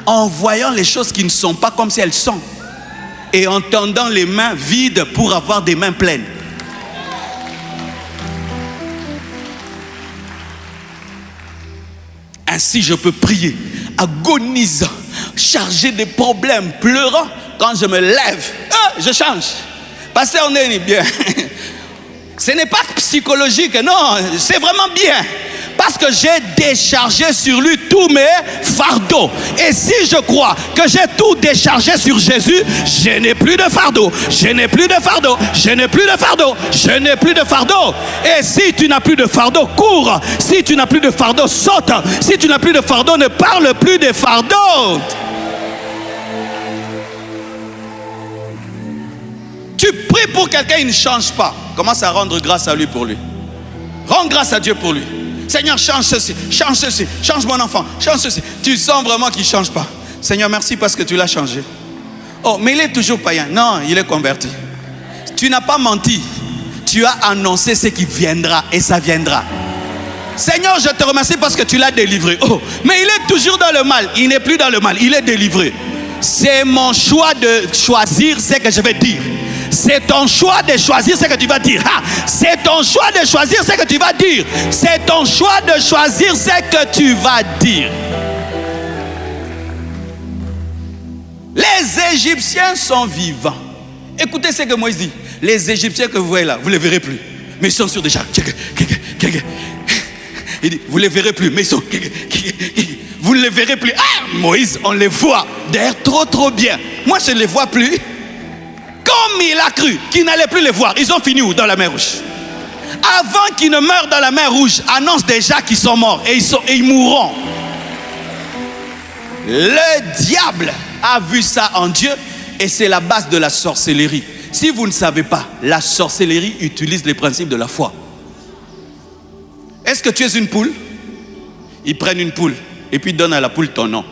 En voyant les choses qui ne sont pas comme si elles sont. Et en tendant les mains vides pour avoir des mains pleines. Ainsi je peux prier, agonisant, chargé de problèmes, pleurant. Quand je me lève, je change. Pasteur, on est bien. Ce n'est pas psychologique, non, c'est vraiment bien. Parce que j'ai déchargé sur lui tous mes fardeaux. Et si je crois que j'ai tout déchargé sur Jésus, je n'ai plus de fardeau. Je n'ai plus de fardeau. Je n'ai plus de fardeau. Je n'ai plus de fardeau. Et si tu n'as plus de fardeau, cours. Si tu n'as plus de fardeau, saute. Si tu n'as plus de fardeau, ne parle plus des fardeaux. Tu pries pour quelqu'un, il ne change pas. Commence à rendre grâce à lui pour lui. Rends grâce à Dieu pour lui. Seigneur, change ceci, change mon enfant, change ceci. Tu sens vraiment qu'il ne change pas. Seigneur, merci parce que tu l'as changé. Oh, mais il est toujours païen. Non, il est converti. Tu n'as pas menti. Tu as annoncé ce qui viendra et ça viendra. Seigneur, je te remercie parce que tu l'as délivré. Oh, mais il est toujours dans le mal. Il n'est plus dans le mal, il est délivré. C'est mon choix de choisir ce que je vais dire. C'est ton choix de choisir ce que tu vas dire. C'est ton choix de choisir ce que tu vas dire. C'est ton choix de choisir ce que tu vas dire. Les Égyptiens sont vivants. Écoutez ce que Moïse dit. Les Égyptiens que vous voyez là, vous ne les verrez plus. Mais ils sont sur déjà. Il dit, vous ne les verrez plus. Mais ils sont. Vous ne les verrez plus. Ah, Moïse, on les voit. D'ailleurs, trop bien. Moi, je ne les vois plus. Comme il a cru qu'il n'allait plus les voir, ils ont fini où? Dans la mer Rouge. Avant qu'ils ne meurent dans la mer Rouge, annonce déjà qu'ils sont morts et ils mourront. Le diable a vu ça en Dieu et c'est la base de la sorcellerie. Si vous ne savez pas, la sorcellerie utilise les principes de la foi. Est-ce que tu es une poule? Ils prennent une poule et puis donnent à la poule ton nom.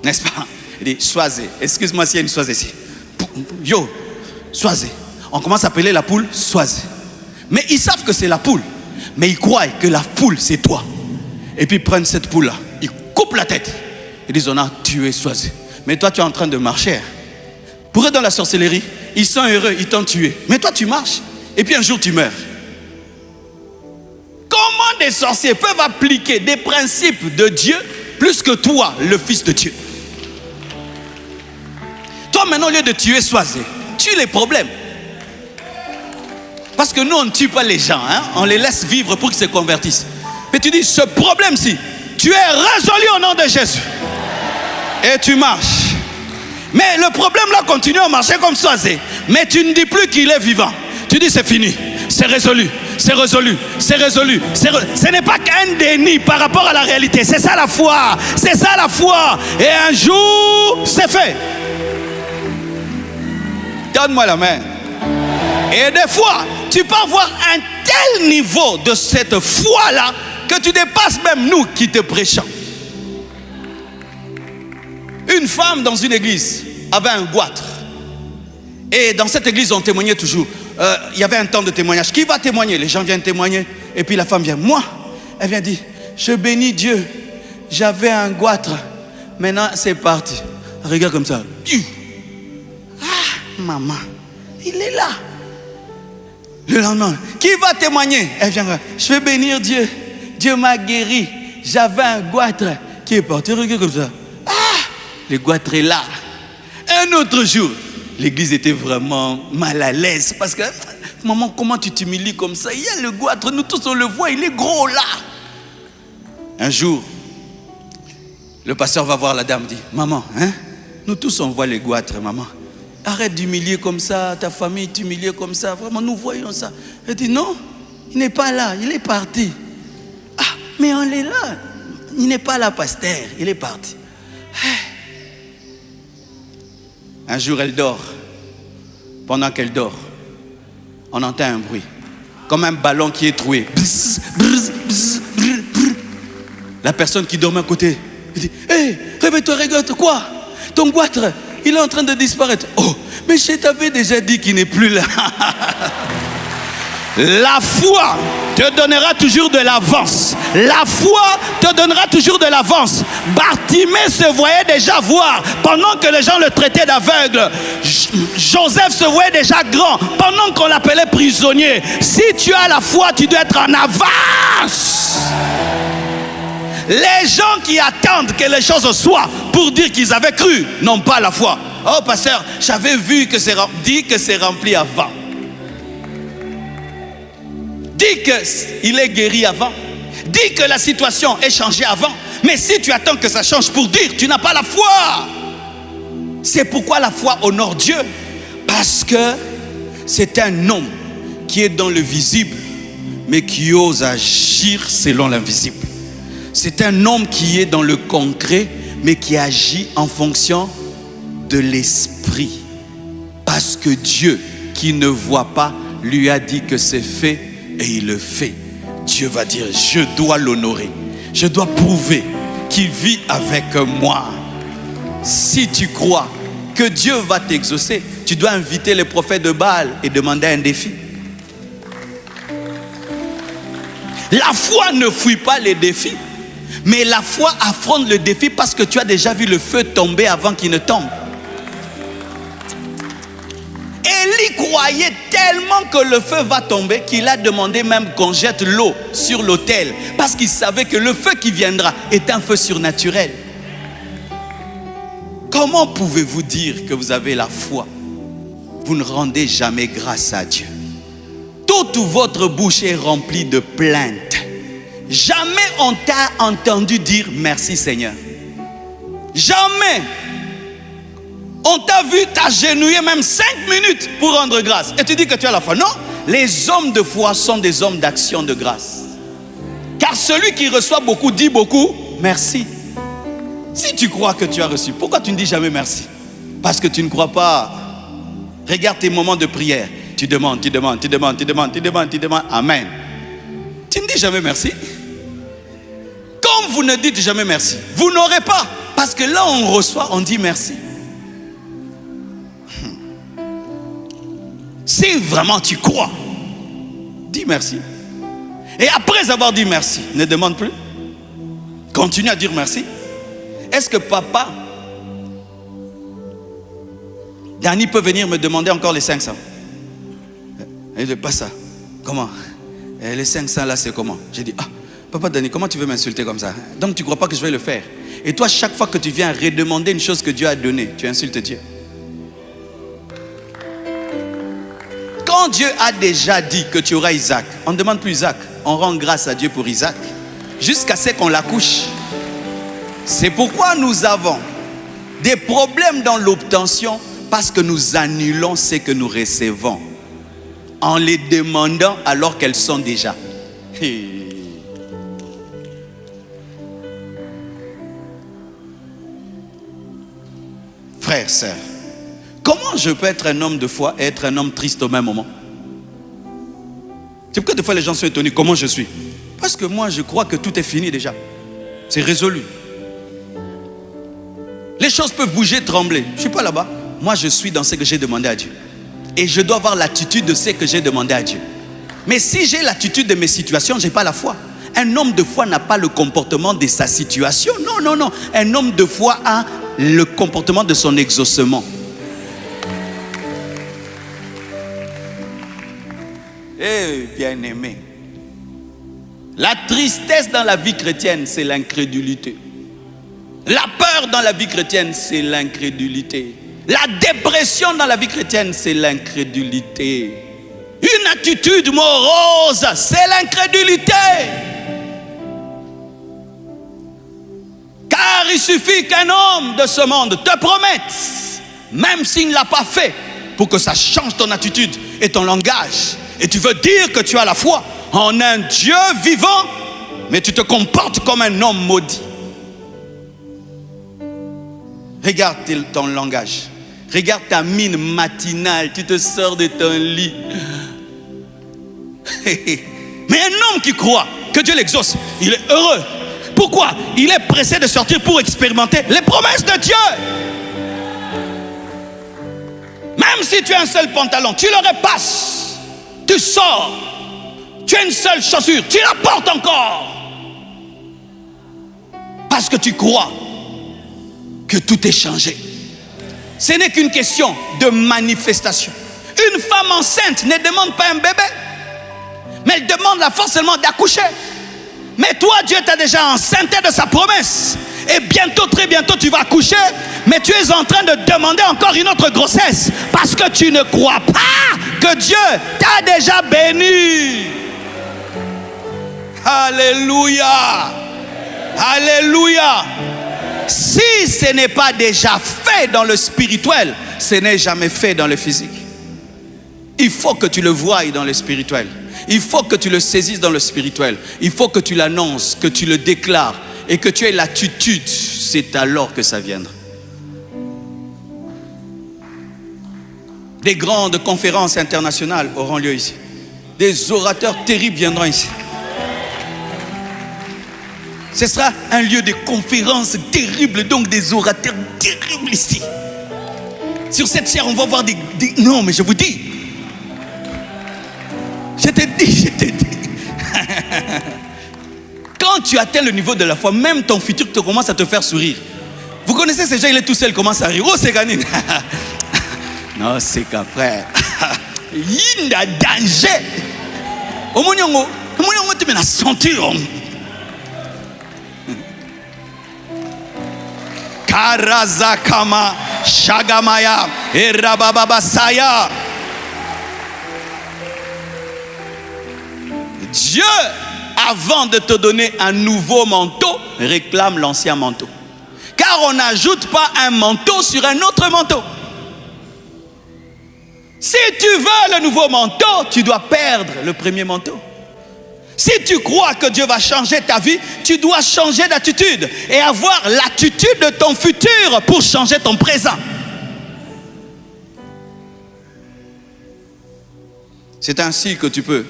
N'est-ce pas? Il dit, Soisé. Excuse-moi s'il y a une Soisé ici. Yo, Soisé. On commence à appeler la poule Soisé. Mais ils savent que c'est la poule. Mais ils croient que la poule, c'est toi. Et puis ils prennent cette poule-là. Ils coupent la tête. Ils disent, on a tué Soisé. Mais toi, tu es en train de marcher. Pour eux, dans la sorcellerie, ils sont heureux, ils t'ont tué. Mais toi, tu marches. Et puis un jour, tu meurs. Comment des sorciers peuvent appliquer des principes de Dieu plus que toi, le Fils de Dieu? Toi, maintenant, au lieu de tuer Soisé, tue les problèmes. Parce que nous, on ne tue pas les gens, hein? On les laisse vivre pour qu'ils se convertissent. Mais tu dis, ce problème-ci, tu es résolu au nom de Jésus. Et tu marches. Mais le problème là continue à marcher comme Soisé. Mais tu ne dis plus qu'il est vivant. Tu dis, c'est fini, c'est résolu. C'est résolu, c'est résolu. Ce n'est pas qu'un déni par rapport à la réalité. C'est ça la foi. C'est ça la foi. Et un jour, c'est fait. Donne-moi la main. Et des fois, tu peux avoir un tel niveau de cette foi-là que tu dépasses même nous qui te prêchons. Une femme dans une église avait un goitre. Et dans cette église, on témoignait toujours. Il y avait un temps de témoignage. Qui va témoigner? Les gens viennent témoigner. Et puis la femme vient. Moi, elle vient dire, je bénis Dieu. J'avais un goitre. Maintenant, c'est parti. Regarde comme ça. Ah, maman, il est là. Le lendemain, qui va témoigner? Elle vient. Je vais bénir Dieu. Dieu m'a guéri. J'avais un goitre qui est parti. Regarde comme ça. Ah, le goitre est là. Un autre jour, l'église était vraiment mal à l'aise parce que, maman, comment tu t'humilies comme ça? Il y a le goitre, nous tous on le voit, il est gros là. Un jour, le pasteur va voir la dame, dit, maman, hein, nous tous on voit les goitres, maman. Arrête d'humilier comme ça, ta famille t'humilier comme ça, vraiment nous voyons ça. Elle dit, non, il n'est pas là, il est parti. Ah, mais on est là. Il n'est pas là, pasteur, il est parti. Un jour, elle dort. Pendant qu'elle dort, on entend un bruit. Comme un ballon qui est troué. Bzz, bzz, bzz, bzz, bzz. La personne qui dormait à côté, elle dit, hé, réveille-toi, regarde, quoi? Ton goitre, il est en train de disparaître. Oh, mais je t'avais déjà dit qu'il n'est plus là. La foi te donnera toujours de l'avance. La foi te donnera toujours de l'avance. Bartimée se voyait déjà voir pendant que les gens le traitaient d'aveugle. Joseph se voyait déjà grand pendant qu'on l'appelait prisonnier. Si tu as la foi, tu dois être en avance. Les gens qui attendent que les choses soient pour dire qu'ils avaient cru n'ont pas la foi. Oh pasteur, j'avais vu que c'est rempli. Dis que c'est rempli avant. Dis qu'il est guéri avant. Dis que la situation est changée avant. Mais si tu attends que ça change pour dire, tu n'as pas la foi. C'est pourquoi la foi honore Dieu. Parce que c'est un homme qui est dans le visible, mais qui ose agir selon l'invisible. C'est un homme qui est dans le concret, mais qui agit en fonction de l'esprit. Parce que Dieu, qui ne voit pas, lui a dit que c'est fait et il le fait. Dieu va dire, je dois l'honorer. Je dois prouver qu'il vit avec moi. Si tu crois que Dieu va t'exaucer, tu dois inviter les prophètes de Baal et demander un défi. La foi ne fuit pas les défis, mais la foi affronte le défi parce que tu as déjà vu le feu tomber avant qu'il ne tombe. Élie croyait tellement que le feu va tomber qu'il a demandé même qu'on jette l'eau sur l'autel parce qu'il savait que le feu qui viendra est un feu surnaturel. Comment pouvez-vous dire que vous avez la foi? Vous ne rendez jamais grâce à Dieu. Toute votre bouche est remplie de plaintes. Jamais on t'a entendu dire merci Seigneur. Jamais. On t'a vu t'agenouiller même 5 minutes pour rendre grâce. Et tu dis que tu as la foi. Non, les hommes de foi sont des hommes d'action de grâce. Car celui qui reçoit beaucoup dit beaucoup merci. Si tu crois que tu as reçu, pourquoi tu ne dis jamais merci? Parce que tu ne crois pas. Regarde tes moments de prière. Tu demandes, tu demandes, tu demandes, tu demandes, tu demandes, tu demandes. Amen. Tu ne dis jamais merci. Comme vous ne dites jamais merci, vous n'aurez pas. Parce que là on reçoit, on dit merci. Si vraiment tu crois, dis merci. Et après avoir dit merci, ne demande plus. Continue à dire merci. Est-ce que papa Danny peut venir me demander encore les 500? Il dit pas ça. Comment? Les 500 là c'est comment? J'ai dit, ah, papa Danny, comment tu veux m'insulter comme ça? Donc tu ne crois pas que je vais le faire? Et toi, chaque fois que tu viens redemander une chose que Dieu a donnée, tu insultes Dieu. Quand Dieu a déjà dit que tu auras Isaac, on ne demande plus Isaac. On rend grâce à Dieu pour Isaac. Jusqu'à ce qu'on l'accouche. C'est pourquoi nous avons des problèmes dans l'obtention. Parce que nous annulons ce que nous recevons. En les demandant alors qu'elles sont déjà. Frères, sœurs, comment je peux être un homme de foi et être un homme triste au même moment? C'est pourquoi des fois les gens sont étonnés. Comment je suis? Parce que moi je crois que tout est fini déjà. C'est résolu. Les choses peuvent bouger, trembler. Je ne suis pas là-bas. Moi je suis dans ce que j'ai demandé à Dieu. Et je dois avoir l'attitude de ce que j'ai demandé à Dieu. Mais si j'ai l'attitude de mes situations, je n'ai pas la foi. Un homme de foi n'a pas le comportement de sa situation. Non, non, non. Un homme de foi a le comportement de son exaucement. Eh bien-aimé, la tristesse dans la vie chrétienne, c'est l'incrédulité. La peur dans la vie chrétienne, c'est l'incrédulité. La dépression dans la vie chrétienne, c'est l'incrédulité. Une attitude morose, c'est l'incrédulité. Car il suffit qu'un homme de ce monde te promette, même s'il ne l'a pas fait, pour que ça change ton attitude et ton langage. Et tu veux dire que tu as la foi en un Dieu vivant, mais tu te comportes comme un homme maudit. Regarde ton langage. Regarde ta mine matinale. Tu te sors de ton lit. Mais un homme qui croit que Dieu l'exauce, il est heureux. Pourquoi? Il est pressé de sortir pour expérimenter les promesses de Dieu. Même si tu as un seul pantalon, tu le repasses. Tu sors. Tu as une seule chaussure, tu la portes encore. Parce que tu crois que tout est changé. Ce n'est qu'une question de manifestation. Une femme enceinte ne demande pas un bébé, mais elle demande la force seulement d'accoucher. Mais toi, Dieu t'a déjà enceinté de sa promesse. Et bientôt, très bientôt, tu vas accoucher. Mais tu es en train de demander encore une autre grossesse. Parce que tu ne crois pas que Dieu t'a déjà béni. Alléluia. Alléluia. Si ce n'est pas déjà fait dans le spirituel, ce n'est jamais fait dans le physique. Il faut que tu le voies dans le spirituel. Il faut que tu le saisisses dans le spirituel. Il faut que tu l'annonces, que tu le déclares et que tu aies l'attitude. C'est alors que ça viendra. Des grandes conférences internationales auront lieu ici. Des orateurs terribles viendront ici. Ce sera un lieu de conférences terribles, donc des orateurs terribles ici. Sur cette chaire, on va voir des... Non, mais je vous dis. Je te dis. Quand tu atteins le niveau de la foi, même ton futur te commence à te faire sourire. Vous connaissez ces gens, il est tout seul, il commence à rire. Oh, c'est gagné. Non, c'est qu'après. Il y a danger. Au Mouniango, tu mets la ceinture. Karazakama, Shagamaya, Erabababasaya. Dieu, avant de te donner un nouveau manteau, réclame l'ancien manteau. Car on n'ajoute pas un manteau sur un autre manteau. Si tu veux le nouveau manteau, tu dois perdre le premier manteau. Si tu crois que Dieu va changer ta vie, tu dois changer d'attitude et avoir l'attitude de ton futur pour changer ton présent. C'est ainsi que tu peux,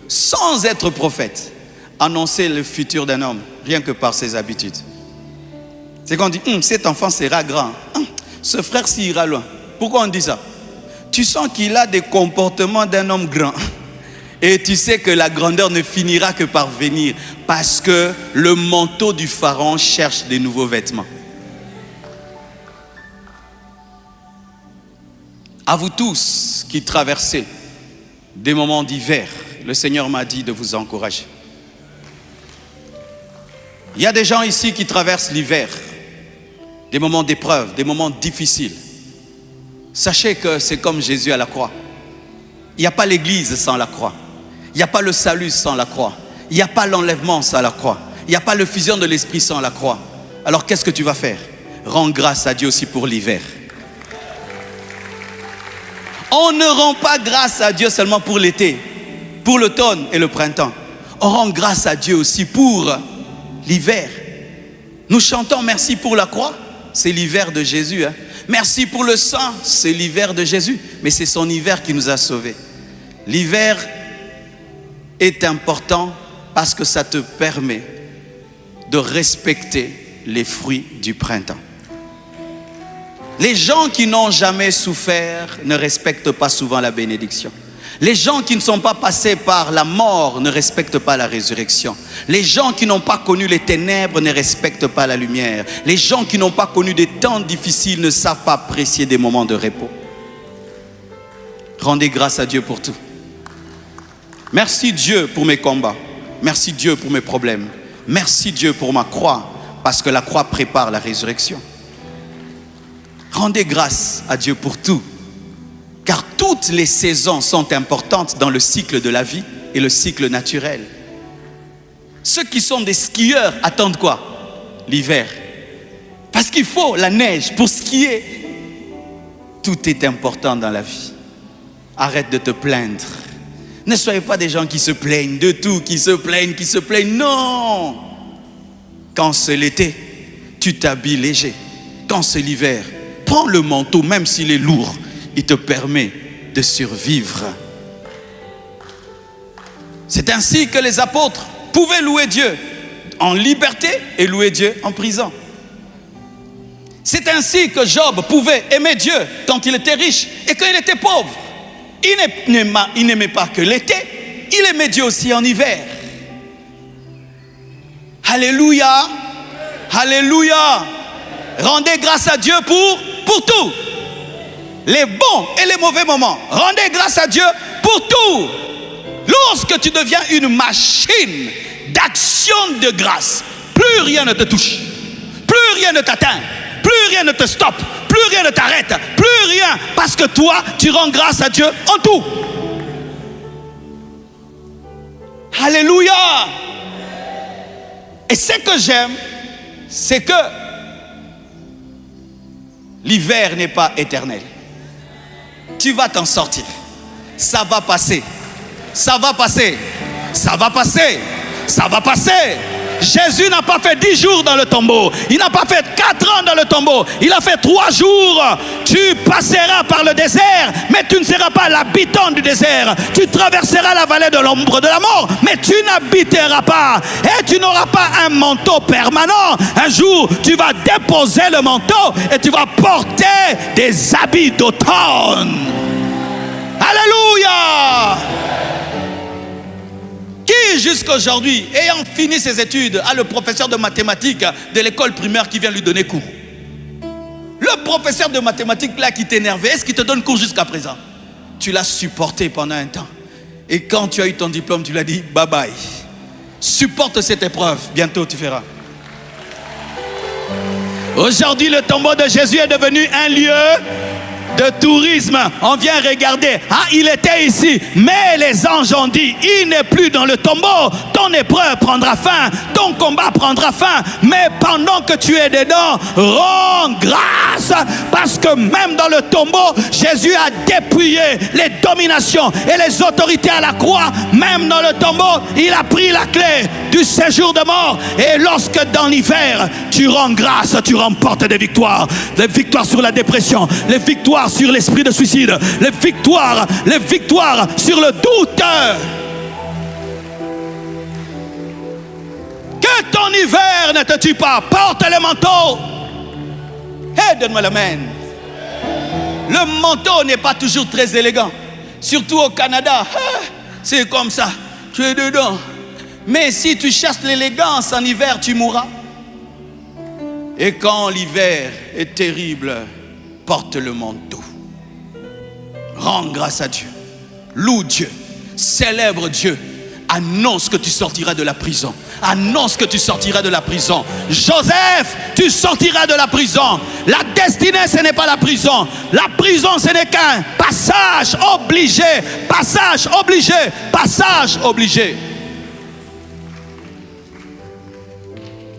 sans être prophète, annoncer le futur d'un homme, rien que par ses habitudes. C'est qu'on dit, cet enfant sera grand, ce frère-ci ira loin. Pourquoi on dit ça? Tu sens qu'il a des comportements d'un homme grand. Et tu sais que la grandeur ne finira que par venir. Parce que le manteau du pharaon cherche des nouveaux vêtements. À vous tous qui traversez des moments d'hiver, le Seigneur m'a dit de vous encourager. Il y a des gens ici qui traversent l'hiver, des moments d'épreuve, des moments difficiles. Sachez que c'est comme Jésus à la croix. Il n'y a pas l'église sans la croix. Il n'y a pas le salut sans la croix. Il n'y a pas l'enlèvement sans la croix. Il n'y a pas le fusion de l'esprit sans la croix. Alors qu'est-ce que tu vas faire? Rends grâce à Dieu aussi pour l'hiver. On ne rend pas grâce à Dieu seulement pour l'été, pour l'automne et le printemps. On rend grâce à Dieu aussi pour l'hiver. Nous chantons merci pour la croix, c'est l'hiver de Jésus. Merci pour le sang, c'est l'hiver de Jésus. Mais c'est son hiver qui nous a sauvés. L'hiver est important parce que ça te permet de respecter les fruits du printemps. Les gens qui n'ont jamais souffert ne respectent pas souvent la bénédiction. Les gens qui ne sont pas passés par la mort ne respectent pas la résurrection. Les gens qui n'ont pas connu les ténèbres ne respectent pas la lumière. Les gens qui n'ont pas connu des temps difficiles ne savent pas apprécier des moments de repos. Rendez grâce à Dieu pour tout. Merci Dieu pour mes combats. Merci Dieu pour mes problèmes. Merci Dieu pour ma croix, parce que la croix prépare la résurrection. Rendez grâce à Dieu pour tout. Car toutes les saisons sont importantes dans le cycle de la vie et le cycle naturel. Ceux qui sont des skieurs attendent quoi? L'hiver. Parce qu'il faut la neige pour skier. Tout est important dans la vie. Arrête de te plaindre. Ne soyez pas des gens qui se plaignent de tout, qui se plaignent. Non! Quand c'est l'été, tu t'habilles léger. Quand c'est l'hiver, prends le manteau, même s'il est lourd. Il te permet de survivre. C'est ainsi que les apôtres pouvaient louer Dieu en liberté et louer Dieu en prison. C'est ainsi que Job pouvait aimer Dieu quand il était riche et quand il était pauvre. Il n'aimait pas que l'été, il aimait Dieu aussi en hiver. Alléluia, alléluia. Rendez grâce à Dieu pour tout. Les bons et les mauvais moments. Rendez grâce à Dieu pour tout. Lorsque tu deviens une machine d'action de grâce, plus rien ne te touche, plus rien ne t'atteint, plus rien ne te stoppe, plus rien ne t'arrête, plus rien, parce que toi, tu rends grâce à Dieu en tout. Alléluia. Et ce que j'aime, c'est que l'hiver n'est pas éternel. Tu vas t'en sortir. Ça va passer. Ça va passer. Ça va passer. Ça va passer. Jésus n'a pas fait 10 jours dans le tombeau. Il n'a pas fait 4 ans dans le tombeau. Il a fait 3 jours. Tu passeras par le désert, mais tu ne seras pas l'habitant du désert. Tu traverseras la vallée de l'ombre de la mort, mais tu n'habiteras pas. Et tu n'auras pas un manteau permanent. Un jour, tu vas déposer le manteau et tu vas porter des habits d'automne. Alléluia! Qui jusqu'à aujourd'hui, ayant fini ses études, a le professeur de mathématiques de l'école primaire qui vient lui donner cours? Le professeur de mathématiques là qui t'énervait, est-ce qu'il te donne cours jusqu'à présent? Tu l'as supporté pendant un temps. Et quand tu as eu ton diplôme, tu lui as dit bye bye. Supporte cette épreuve, bientôt tu feras. Aujourd'hui, le tombeau de Jésus est devenu un lieu de tourisme. On vient regarder. Ah, il était ici. Mais les anges ont dit, il n'est plus dans le tombeau. Ton épreuve prendra fin. Ton combat prendra fin. Mais pendant que tu es dedans, rends grâce. Parce que même dans le tombeau, Jésus a dépouillé les dominations et les autorités à la croix. Même dans le tombeau, il a pris la clé du séjour de mort. Et lorsque dans l'hiver, tu rends grâce, tu remportes des victoires. Les victoires sur la dépression, les victoires sur l'esprit de suicide, les victoires sur le doute. Que ton hiver ne te tue pas. Porte le manteau. Hey, donne-moi la main. Le manteau n'est pas toujours très élégant. Surtout au Canada. C'est comme ça. Tu es dedans. Mais si tu cherches l'élégance en hiver, tu mourras. Et quand l'hiver est terrible, porte le manteau. Rends grâce à Dieu. Loue Dieu. Célèbre Dieu. Annonce que tu sortiras de la prison. Annonce que tu sortiras de la prison. Joseph, tu sortiras de la prison. La destinée, ce n'est pas la prison. La prison, ce n'est qu'un passage obligé. Passage obligé. Passage obligé.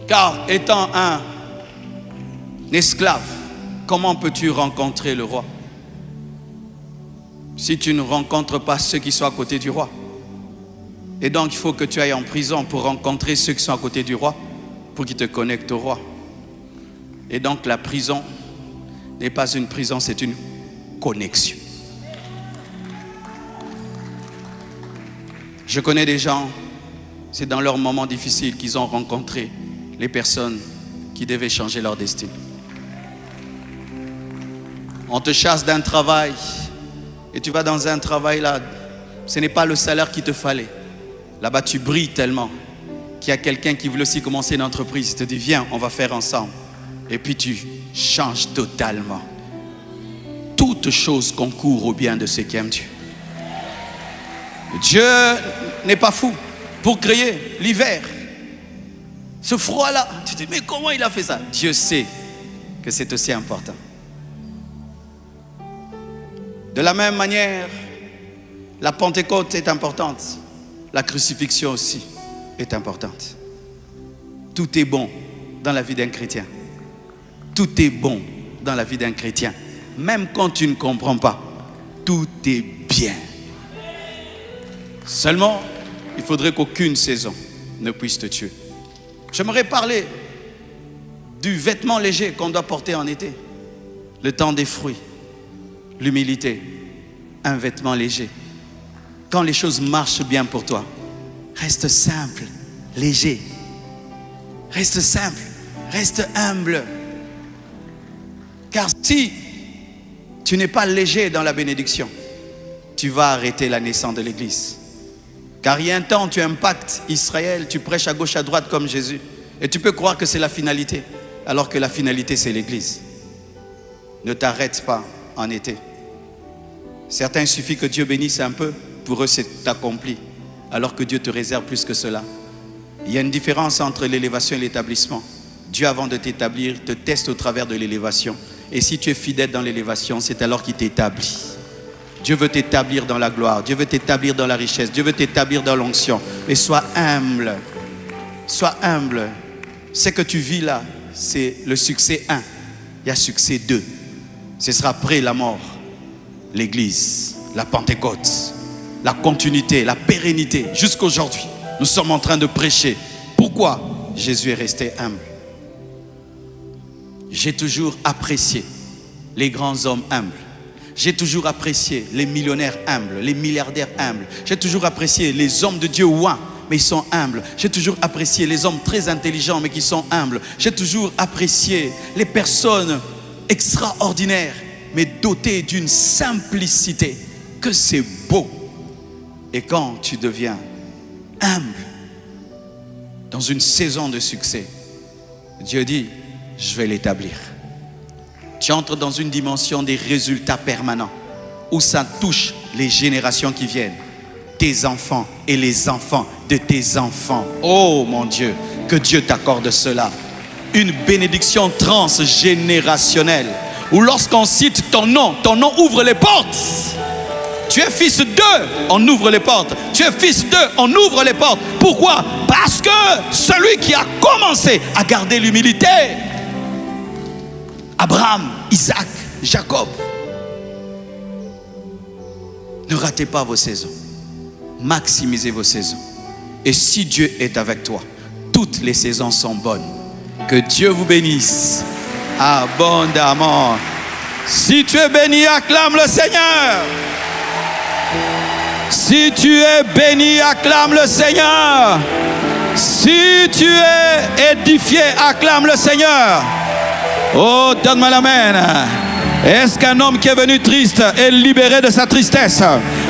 Car étant un esclave, comment peux-tu rencontrer le roi si tu ne rencontres pas ceux qui sont à côté du roi? Et donc il faut que tu ailles en prison pour rencontrer ceux qui sont à côté du roi, pour qu'ils te connectent au roi. Et donc la prison n'est pas une prison, c'est une connexion. Je connais des gens, c'est dans leurs moments difficiles qu'ils ont rencontré les personnes qui devaient changer leur destin. On te chasse d'un travail et tu vas dans un travail là, ce n'est pas le salaire qu'il te fallait. Là-bas tu brilles tellement qu'il y a quelqu'un qui voulait aussi commencer une entreprise. Il te dit viens, on va faire ensemble. Et puis tu changes totalement. Toute chose concourt au bien de ceux qui aiment Dieu. Dieu n'est pas fou pour créer l'hiver. Ce froid-là, tu te dis mais comment il a fait ça? Dieu sait que c'est aussi important. De la même manière, la Pentecôte est importante. La crucifixion aussi est importante. Tout est bon dans la vie d'un chrétien. Tout est bon dans la vie d'un chrétien. Même quand tu ne comprends pas, tout est bien. Seulement, il faudrait qu'aucune saison ne puisse te tuer. J'aimerais parler du vêtement léger qu'on doit porter en été. Le temps des fruits, l'humilité, un vêtement léger. Quand les choses marchent bien pour toi, reste simple, léger. Reste simple, reste humble. Car si tu n'es pas léger dans la bénédiction, tu vas arrêter la naissance de l'Église. Car il y a un temps, tu impactes Israël, tu prêches à gauche, à droite comme Jésus. Et tu peux croire que c'est la finalité, alors que la finalité, c'est l'Église. Ne t'arrête pas en été. Certains, il suffit que Dieu bénisse un peu, pour eux, c'est accompli. Alors que Dieu te réserve plus que cela. Il y a une différence entre l'élévation et l'établissement. Dieu, avant de t'établir, te teste au travers de l'élévation. Et si tu es fidèle dans l'élévation, c'est alors qu'il t'établit. Dieu veut t'établir dans la gloire. Dieu veut t'établir dans la richesse. Dieu veut t'établir dans l'onction. Mais sois humble. Sois humble. Ce que tu vis là, c'est le succès 1. Il y a succès 2. Ce sera après la mort. L'église, la Pentecôte, la continuité, la pérennité. Jusqu'aujourd'hui, nous sommes en train de prêcher. Pourquoi Jésus est resté humble? J'ai toujours apprécié les grands hommes humbles. J'ai toujours apprécié les millionnaires humbles, les milliardaires humbles. J'ai toujours apprécié les hommes de Dieu ouins, mais ils sont humbles. J'ai toujours apprécié les hommes très intelligents, mais qui sont humbles. J'ai toujours apprécié les personnes extraordinaires, mais dotées d'une simplicité, que c'est beau. Et quand tu deviens humble, dans une saison de succès, Dieu dit, je vais l'établir. Tu entres dans une dimension des résultats permanents, où ça touche les générations qui viennent, tes enfants et les enfants de tes enfants. Oh mon Dieu, que Dieu t'accorde cela. Une bénédiction transgénérationnelle, où lorsqu'on cite ton nom ouvre les portes. Tu es fils d'eux, on ouvre les portes. Tu es fils d'eux, on ouvre les portes. Pourquoi? Parce que celui qui a commencé à garder l'humilité, Abraham, Isaac, Jacob. Ne ratez pas vos saisons. Maximisez vos saisons. Et si Dieu est avec toi, toutes les saisons sont bonnes. Que Dieu vous bénisse abondamment. Si tu es béni, acclame le Seigneur. Si tu es béni, acclame le Seigneur. Si tu es édifié, acclame le Seigneur. Oh, donne-moi l'amen. Est-ce qu'un homme qui est venu triste est libéré de sa tristesse?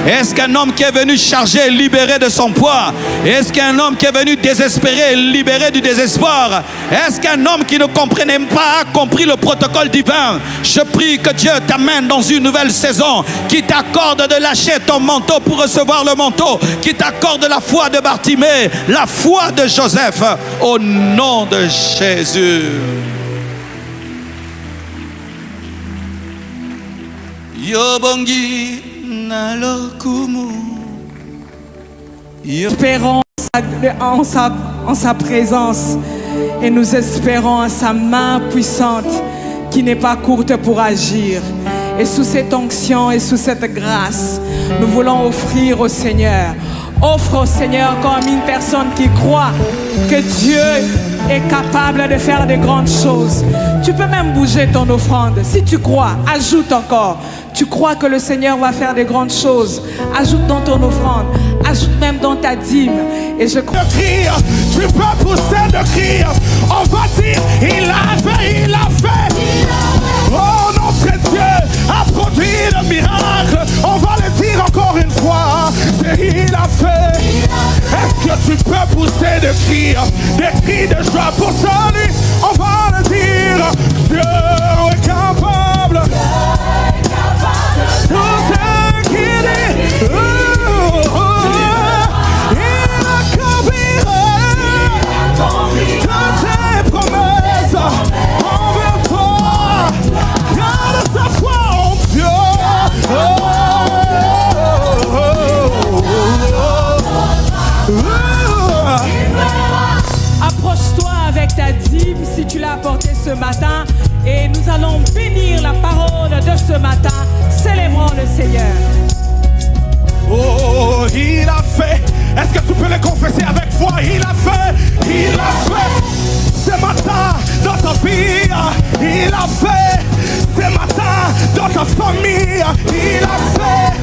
Est-ce qu'un homme qui est venu chargé est libéré de son poids? Est-ce qu'un homme qui est venu désespéré est libéré du désespoir? Est-ce qu'un homme qui ne comprenait pas a compris le protocole divin? Je prie que Dieu t'amène dans une nouvelle saison, qui t'accorde de lâcher ton manteau pour recevoir le manteau, qui t'accorde la foi de Bartimée, la foi de Joseph, au nom de Jésus. Yobongi nalokumu. Espérons en sa présence et nous espérons en sa main puissante qui n'est pas courte pour agir. Et sous cette onction et sous cette grâce, nous voulons offrir au Seigneur. Offre au Seigneur comme une personne qui croit que Dieu est capable de faire de grandes choses. Tu peux même bouger ton offrande. Si tu crois, ajoute encore. Tu crois que le Seigneur va faire de grandes choses. Ajoute dans ton offrande. Ajoute même dans ta dîme. Et je crois. Tu peux pousser de cri. On va dire, il a fait, il a fait. Oh, notre Dieu a produit le miracle. On va le dire encore une fois. Il a fait. Est-ce que tu peux pousser des cris de joie pour salut? On va le dire. Dieu est capable. Tout ce qu'il dit, il accomplira toutes ses promesses envers toi. Garde sa foi en Dieu. Approche-toi avec ta dîme si tu l'as apportée ce matin et nous allons bénir la parole de ce matin. Célébrons le Seigneur. Oh, il a fait. Est-ce que tu peux le confesser avec foi? Il a fait. Il a fait. Ce matin dans ta vie, il a fait. Ce matin dans ta famille, il a fait.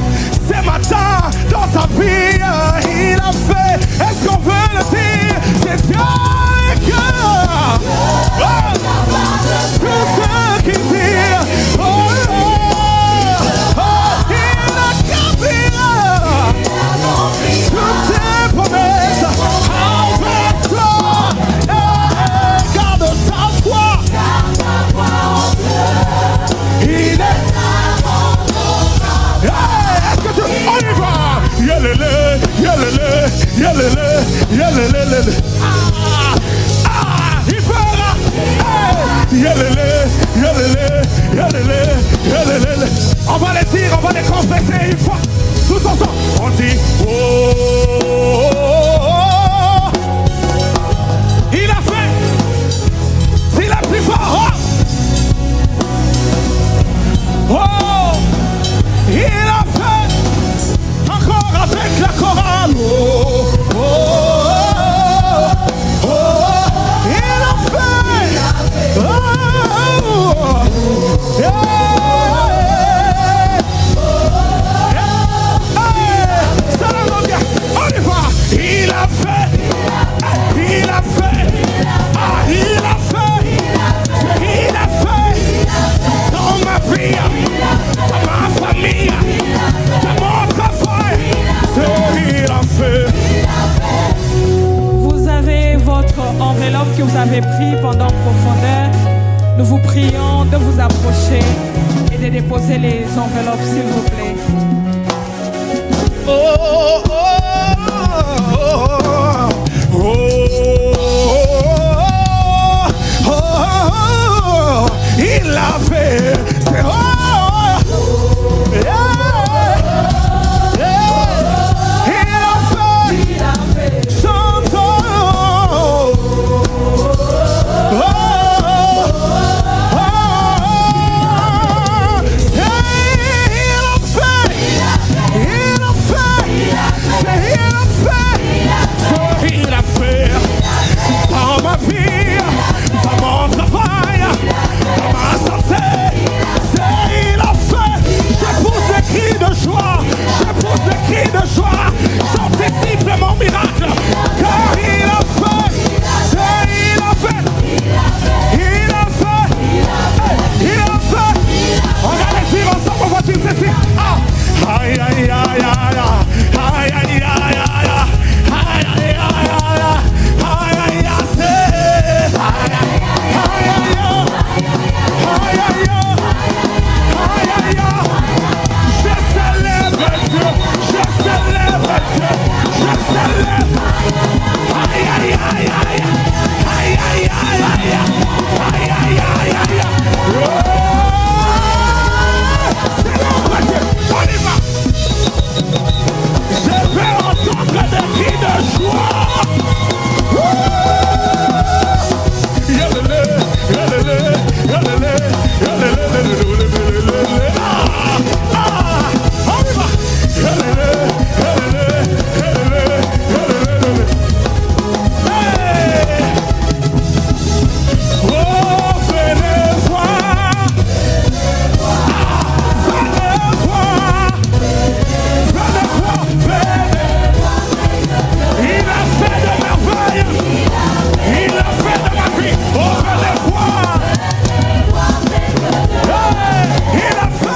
Ce matin dans ta vie, il a fait. Est-ce qu'on veut le dire? C'est Dieu que tout ce qu'il dit. Oh, il accomplira toutes ses promesses envers toi. Garde ta foi. Il est. Est-ce que tu. On y va. Yalele, yalele, yalele, yalele. Il fera. Yalele, yalele, yalele, yalele. On va les dire, on va les confesser une fois. Tous ensemble. On dit oh, oh, oh, oh. de vous approcher et de déposer les enveloppes, s'il vous plaît. Oh, oh, oh, oh, oh, oh, il a fait, c'est yeah, yeah, il a fait, chante, il a fait dans ma vie, dans mon travail, dans ma santé. Il a fait. Je pousse des cris de joie, je pousse des cris de joie. J'anticipe mon miracle, car il a fait. Il a fait. Il a fait. Il a fait. On va les dire ensemble, on va dire ceci. Aïe, aïe, aïe, aïe, aïe, aïe, aïe, aïe. Je vais entendre des cris de joie. Il a fait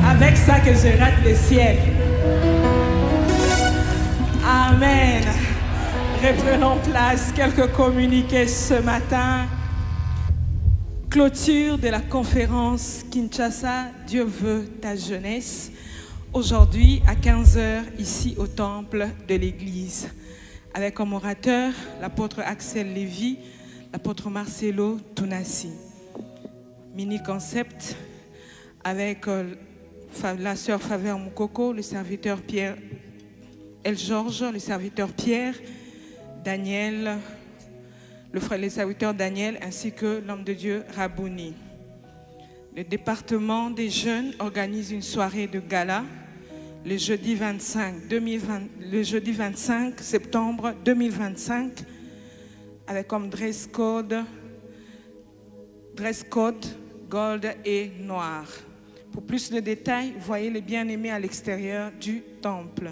Avec ça que je rate le ciel. Amen. Reprenons place. Quelques communiqués ce matin. Clôture de la conférence Kinshasa, Dieu veut ta jeunesse. Aujourd'hui à 15h ici au temple de l'église. Avec comme orateur l'apôtre Axel Lévy, l'apôtre Marcelo Tunasi. Mini concept avec la sœur Faveur Moukoko, le serviteur Pierre El Georges, le serviteur Pierre, Daniel, le serviteur Daniel ainsi que l'homme de Dieu Rabouni. Le département des jeunes organise une soirée de gala le jeudi 25 septembre 2025 avec comme dress code gold et noir. Pour plus de détails, voyez les bien-aimés à l'extérieur du temple.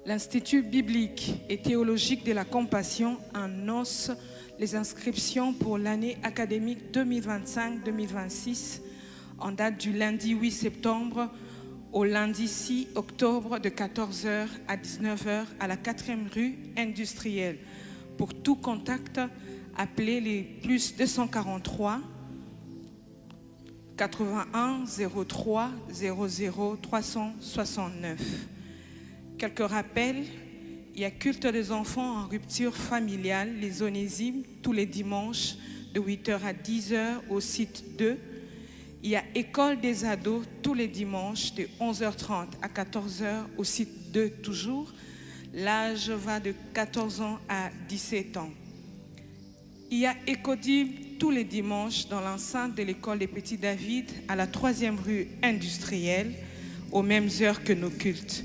L'Institut biblique et théologique de la compassion annonce les inscriptions pour l'année académique 2025-2026 en date du lundi 8 septembre au lundi 6 octobre de 14h à 19h à la 4e rue industrielle. Pour tout contact, appelez les plus 243 81 03 00 369. Quelques rappels: il y a culte des enfants en rupture familiale, les Onésimes, tous les dimanches de 8h à 10h au site 2. Il y a école des ados tous les dimanches de 11h30 à 14h au site 2 toujours. L'âge va de 14 ans à 17 ans. Il y a Écodib tous les dimanches dans l'enceinte de l'école des Petits David à la 3e rue industrielle aux mêmes heures que nos cultes.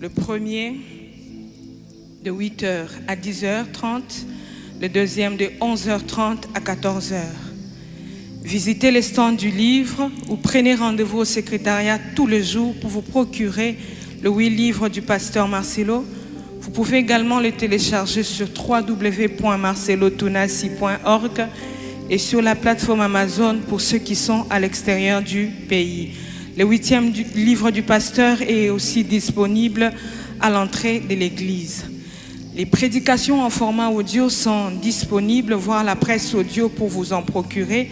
Le premier de 8h à 10h30, le deuxième de 11h30 à 14h. Visitez les stands du livre ou prenez rendez-vous au secrétariat tous les jours pour vous procurer le 8 livres du pasteur Marcelo. Vous pouvez également les télécharger sur www.marcelotunasi.org et sur la plateforme Amazon pour ceux qui sont à l'extérieur du pays. Le 8e livre du pasteur est aussi disponible à l'entrée de l'église. Les prédications en format audio sont disponibles, voire la presse audio pour vous en procurer.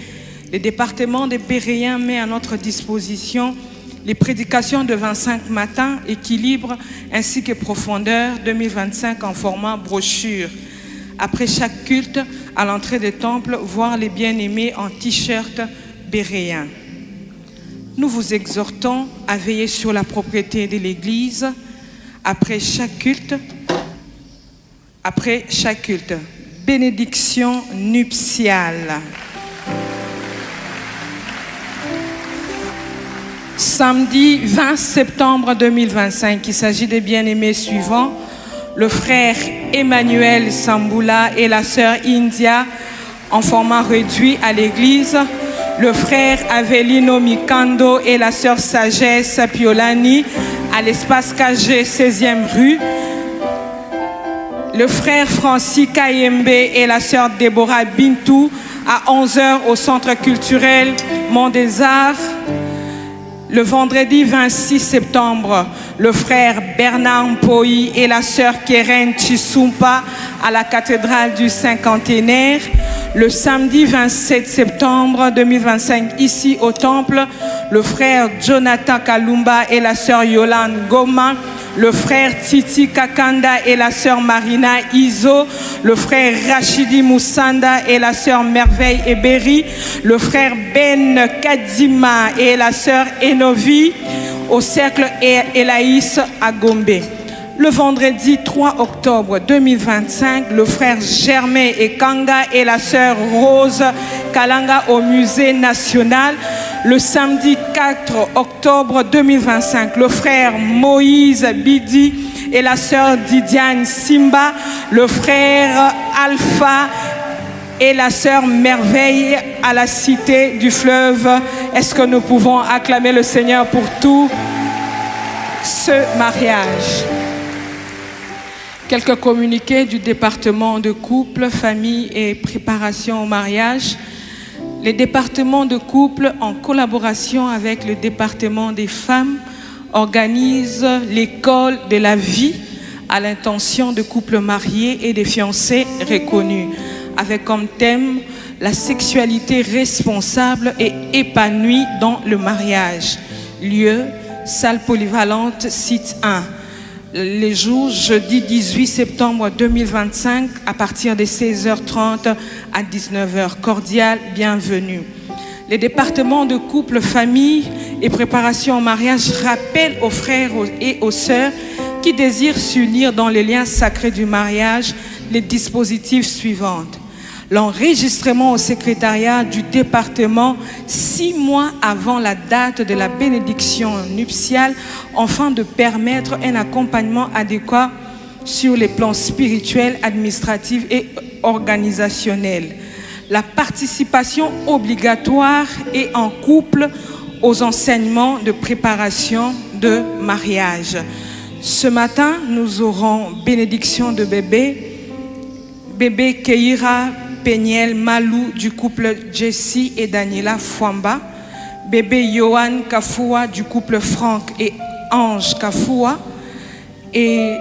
Le département des Béréens met à notre disposition les prédications de 25 matins, équilibre ainsi que profondeur 2025 en format brochure. Après chaque culte, à l'entrée des temples, voir les bien-aimés en t-shirt béréen. Nous vous exhortons à veiller sur la propriété de l'Église après chaque culte. Bénédiction nuptiale. Samedi 20 septembre 2025, il s'agit des bien-aimés suivants: le frère Emmanuel Samboula et la sœur India en format réduit à l'église, le frère Avelino Mikando et la sœur Sagesse Piolani à l'espace KG 16e rue, le frère Francis Kayembe et la sœur Déborah Bintou à 11h au centre culturel Mont des Arts. Le vendredi 26 septembre, le frère Bernard Mpoyi et la sœur Keren Chisumpa à la cathédrale du Cinquantenaire. Le samedi 27 septembre 2025, ici au temple, le frère Jonathan Kalumba et la sœur Yolande Goma, le frère Titi Kakanda et la sœur Marina Izo, le frère Rachidi Moussanda et la sœur Merveille Eberi, le frère Ben Kadima et la sœur Enovi au cercle Elaïs à Gombe. Le vendredi 3 octobre 2025, le frère Germain Ekanga et la sœur Rose Kalanga au musée national. Le samedi 4 octobre 2025, le frère Moïse Bidi et la sœur Didiane Simba, le frère Alpha et la sœur Merveille à la cité du fleuve. Est-ce que nous pouvons acclamer le Seigneur pour tout ce mariage? Quelques communiqués du département de couple, famille et préparation au mariage. Les départements de couple, en collaboration avec le département des femmes, organisent l'école de la vie à l'intention de couples mariés et de fiancés reconnus, avec comme thème la sexualité responsable et épanouie dans le mariage. Lieu, salle polyvalente, site 1. Les jours, jeudi 18 septembre 2025, à partir de 16h30 à 19h. Cordial bienvenue. Les départements de couple, famille et préparation au mariage rappellent aux frères et aux sœurs qui désirent s'unir dans les liens sacrés du mariage les dispositifs suivants. L'enregistrement au secrétariat du département 6 mois avant la date de la bénédiction nuptiale, afin de permettre un accompagnement adéquat sur les plans spirituels, administratifs et organisationnels. La participation obligatoire et en couple aux enseignements de préparation de mariage. Ce matin, nous aurons bénédiction de bébé. Bébé Keira Peniel Malou du couple Jessie et Daniela Fwamba. Bébé Johan Kafua du couple Franck et Ange Kafua. Et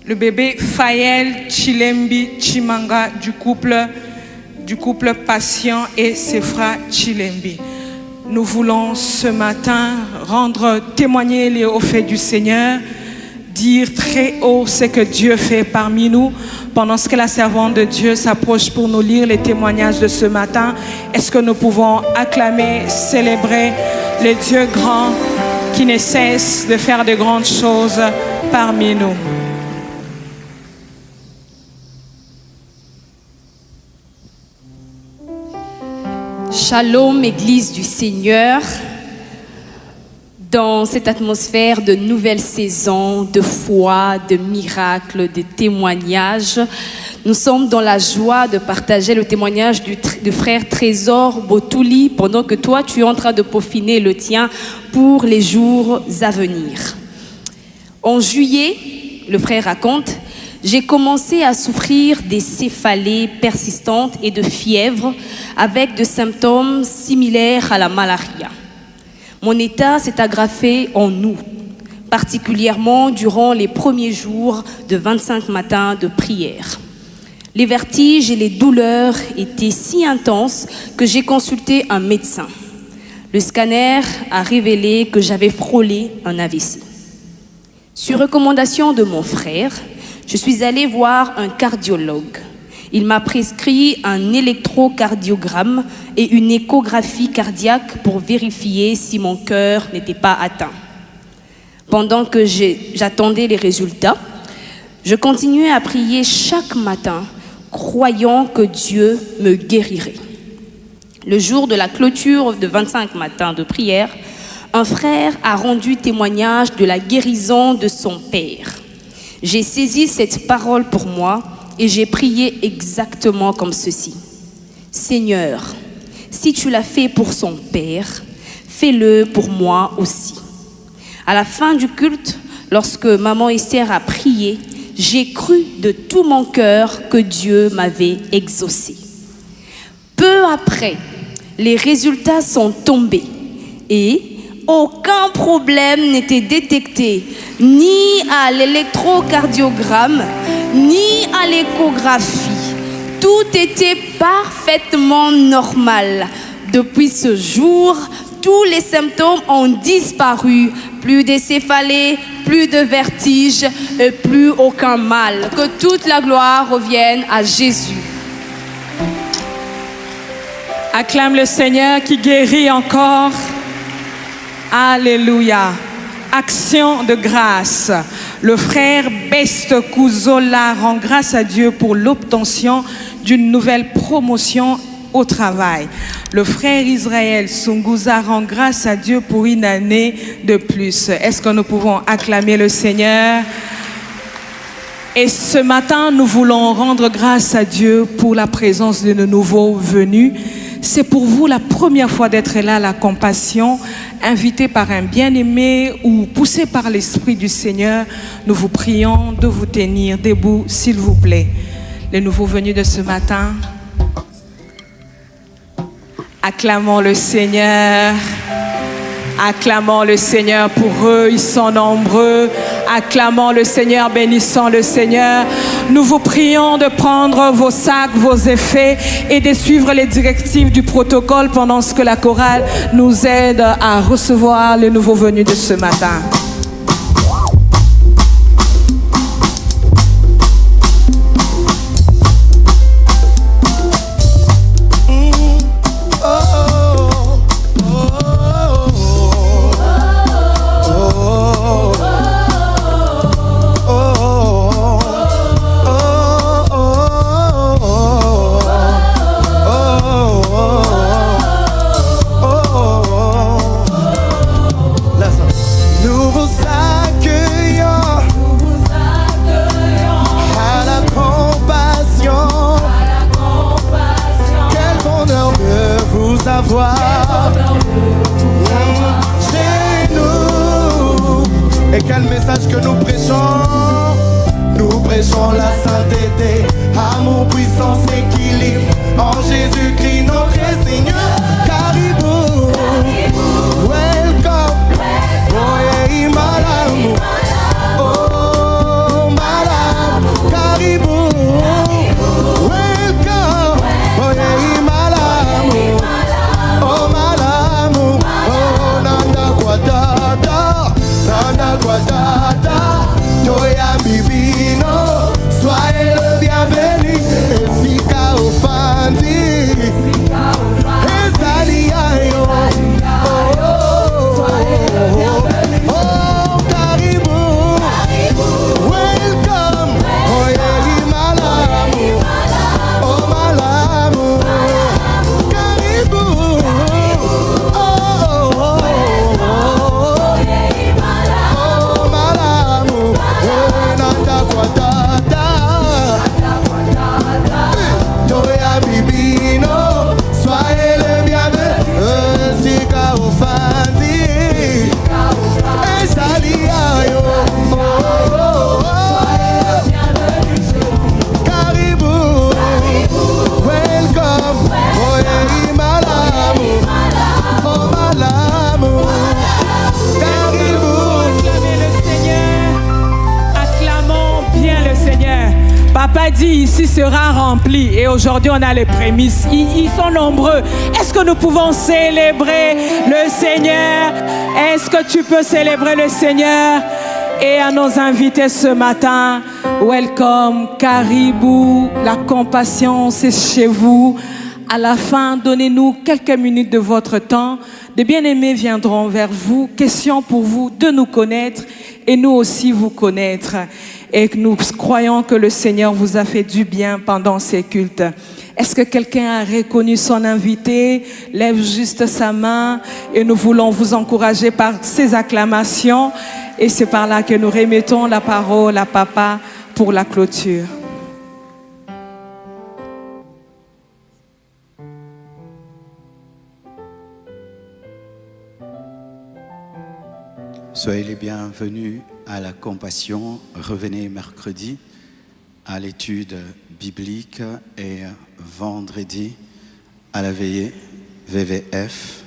le bébé Faël Chilembi Chimanga du couple Patient et Sefra Chilembi. Nous voulons ce matin témoigner les hauts faits du Seigneur, dire très haut ce que Dieu fait parmi nous. Pendant ce que la servante de Dieu s'approche pour nous lire les témoignages de ce matin, est-ce que nous pouvons acclamer, célébrer le Dieu grand qui ne cesse de faire de grandes choses parmi nous? Shalom, Église du Seigneur. Dans cette atmosphère de nouvelle saison, de foi, de miracles, de témoignages, nous sommes dans la joie de partager le témoignage du frère Trésor Botouli pendant que toi, tu es en train de peaufiner le tien pour les jours à venir. En juillet, le frère raconte, j'ai commencé à souffrir des céphalées persistantes et de fièvre avec des symptômes similaires à la malaria. Mon état s'est aggravé en août, particulièrement durant les premiers jours de 25 matins de prière. Les vertiges et les douleurs étaient si intenses que j'ai consulté un médecin. Le scanner a révélé que j'avais frôlé un AVC. Sur recommandation de mon frère, je suis allée voir un cardiologue. Il m'a prescrit un électrocardiogramme et une échographie cardiaque pour vérifier si mon cœur n'était pas atteint. Pendant que j'attendais les résultats, je continuais à prier chaque matin, croyant que Dieu me guérirait. Le jour de la clôture de 25 matins de prière, un frère a rendu témoignage de la guérison de son père. J'ai saisi cette parole pour moi et j'ai prié exactement comme ceci. Seigneur, si tu l'as fait pour son père, fais-le pour moi aussi. À la fin du culte, lorsque maman Esther a prié, j'ai cru de tout mon cœur que Dieu m'avait exaucé. Peu après, les résultats sont tombés et aucun problème n'était détecté, ni à l'électrocardiogramme, ni à l'échographie. Tout était parfaitement normal. Depuis ce jour, tous les symptômes ont disparu. Plus de céphalées, plus de vertiges et plus aucun mal. Que toute la gloire revienne à Jésus. Acclame le Seigneur qui guérit encore. Alléluia. Action de grâce. Le frère Best Kuzola rend grâce à Dieu pour l'obtention d'une nouvelle promotion au travail. Le frère Israël Sunguza rend grâce à Dieu pour une année de plus. Est-ce que nous pouvons acclamer le Seigneur? Et ce matin, nous voulons rendre grâce à Dieu pour la présence de nos nouveaux venus. C'est pour vous la première fois d'être là, la compassion, invité par un bien-aimé ou poussé par l'Esprit du Seigneur. Nous vous prions de vous tenir debout, s'il vous plaît. Les nouveaux venus de ce matin, acclamons le Seigneur. Acclamons le Seigneur pour eux, ils sont nombreux. Acclamons le Seigneur, bénissons le Seigneur. Nous vous prions de prendre vos sacs, vos effets et de suivre les directives du protocole pendant ce que la chorale nous aide à recevoir les nouveaux venus de ce matin. Nous vous prêchons la sainteté, amour, puissance, équilibre, en Jésus-Christ notre Seigneur. Caribou, welcome, Oye Malamu, oh Malamu, Caribou, welcome, Oye Malamu, oh Malamu, oh Nanda Guadada, Toya Bibino, soyez le bienvenu, Esika Ofandi, Ezaliayo, oh Caribou, welcome, Oye Malamu, oh Malamu, Caribou, oh Malamu, Nanda Guadada, Toya Bibino, soyez le bienvenu, Sika Ofandi, Ezaliayo, Caribou, welcome, Oye Malamu, oh Malamu, Caribou. Acclamez le Seigneur. Acclamons bien le Seigneur. Papa dit ici sera rempli et aujourd'hui on a les prémices. Ils sont nombreux. Est-ce que nous pouvons célébrer le Seigneur? Est-ce que tu peux célébrer le Seigneur? Et à nos invités ce matin, welcome, Caribou, la compassion c'est chez vous. À la fin, donnez-nous quelques minutes de votre temps. De bien-aimés viendront vers vous. Question pour vous de nous connaître et nous aussi vous connaître. Et que nous croyons que le Seigneur vous a fait du bien pendant ces cultes. Est-ce que quelqu'un a reconnu son invité? Lève juste sa main et nous voulons vous encourager par ces acclamations. Et c'est par là que nous remettons la parole à Papa pour la clôture. Soyez les bienvenus à la compassion. Revenez mercredi à l'étude biblique et vendredi à la veillée VVF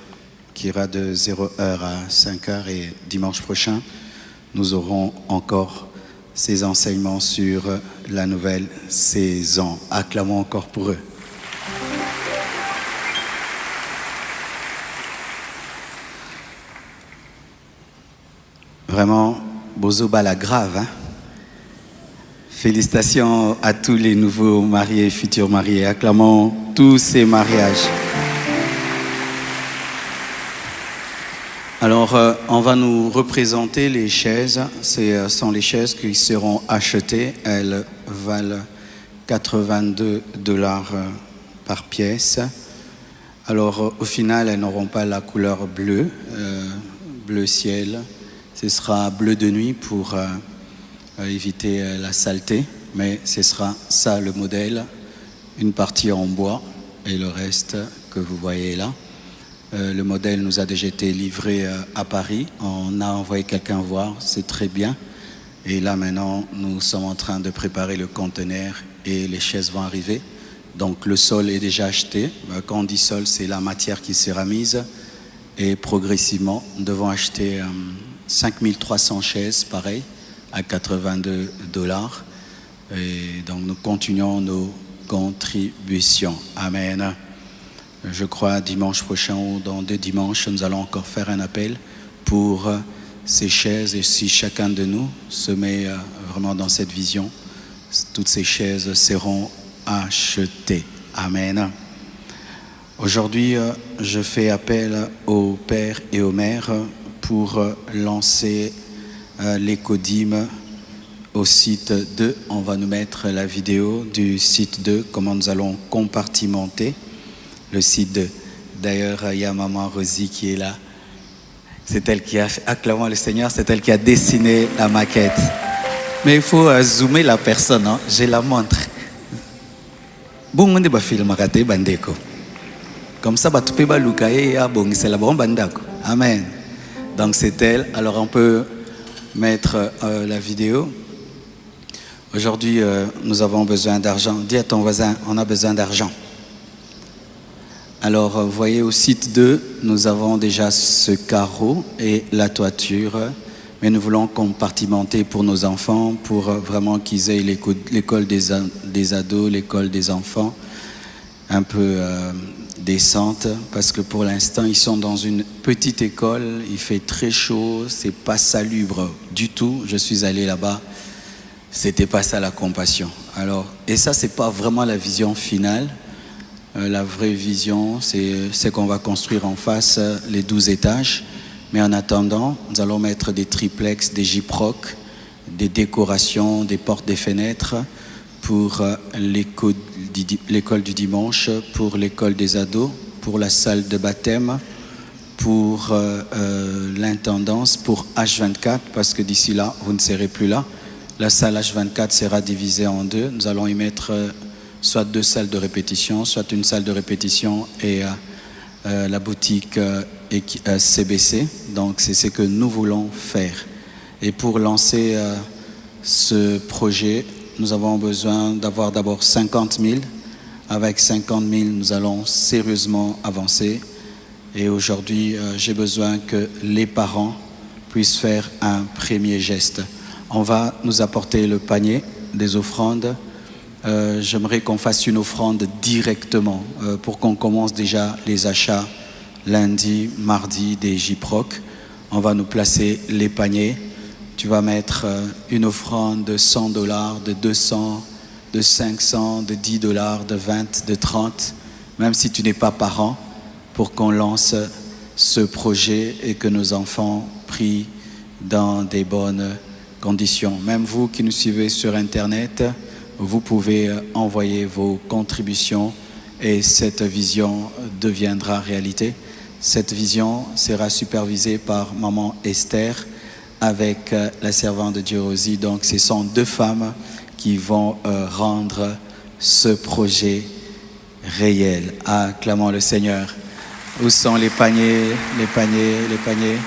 qui ira de 0h à 5h et dimanche prochain, nous aurons encore ces enseignements sur la nouvelle saison. Acclamons encore pour eux. Vraiment, Bozoba la grave. Hein? Félicitations à tous les nouveaux mariés et futurs mariés. Acclamons tous ces mariages. Alors, on va nous représenter les chaises. Ce sont les chaises qui seront achetées. Elles valent $82 par pièce. Alors, au final, elles n'auront pas la couleur bleue, bleu ciel. Ce sera bleu de nuit pour éviter la saleté, mais ce sera ça le modèle, une partie en bois et le reste que vous voyez là. Le modèle nous a déjà été livré à Paris, on a envoyé quelqu'un voir, c'est très bien. Et là maintenant, nous sommes en train de préparer le conteneur et les chaises vont arriver. Donc le sol est déjà acheté, quand on dit sol, c'est la matière qui sera mise et progressivement, nous devons acheter 5300 chaises, pareil, à $82. Et donc nous continuons nos contributions. Amen. Je crois dimanche prochain ou dans 2 dimanches, nous allons encore faire un appel pour ces chaises. Et si chacun de nous se met vraiment dans cette vision, toutes ces chaises seront achetées. Amen. Aujourd'hui, je fais appel aux pères et aux mères pour lancer l'écodime au site 2. On va nous mettre la vidéo du site 2, comment nous allons compartimenter le site 2. D'ailleurs, il y a maman Rosie qui est là. C'est elle qui a, acclamant le Seigneur, c'est elle qui a dessiné la maquette. Mais il faut zoomer la personne, hein? Je la montre. Bon, on va filmer raté bandeko. Comme ça, tu peux balukaye ya bon, c'est la bonne bandako. Amen. Donc c'est elle. Alors on peut mettre la vidéo. Aujourd'hui, nous avons besoin d'argent. Dis à ton voisin, on a besoin d'argent. Alors, vous voyez, au site 2, nous avons déjà ce carreau et la toiture. Mais nous voulons compartimenter pour nos enfants, pour vraiment qu'ils aient l'école des ados, l'école des enfants, un peu décente. Parce que pour l'instant, ils sont dans une petite école, il fait très chaud, c'est pas salubre du tout. Je suis allé là-bas. C'était pas ça la compassion. Alors, et ça, c'est pas vraiment la vision finale. La vraie vision, c'est qu'on va construire en face les 12 étages. Mais en attendant, nous allons mettre des triplex, des gyprocs, des décorations, des portes, des fenêtres pour l'école du dimanche, pour l'école des ados, pour la salle de baptême, pour l'intendance, pour H24, parce que d'ici là, vous ne serez plus là. La salle H24 sera divisée en deux. Nous allons y mettre soit 2 salles de répétition, soit une salle de répétition et la boutique CBC. Donc c'est ce que nous voulons faire. Et pour lancer ce projet, nous avons besoin d'avoir d'abord 50 000. Avec 50 000, nous allons sérieusement avancer. Et aujourd'hui, j'ai besoin que les parents puissent faire un premier geste. On va nous apporter le panier des offrandes. J'aimerais qu'on fasse une offrande directement pour qu'on commence déjà les achats lundi, mardi des gyprocs. On va nous placer les paniers. Tu vas mettre une offrande de $100, de 200, de 500, de $10, de 20, de 30, même si tu n'es pas parent, pour qu'on lance ce projet et que nos enfants prient dans des bonnes conditions. Même vous qui nous suivez sur Internet, vous pouvez envoyer vos contributions et cette vision deviendra réalité. Cette vision sera supervisée par maman Esther avec la servante de Dieu Rosie. Donc ce sont 2 femmes qui vont rendre ce projet réel. Acclamons le Seigneur. Où sont les paniers, les paniers, les paniers?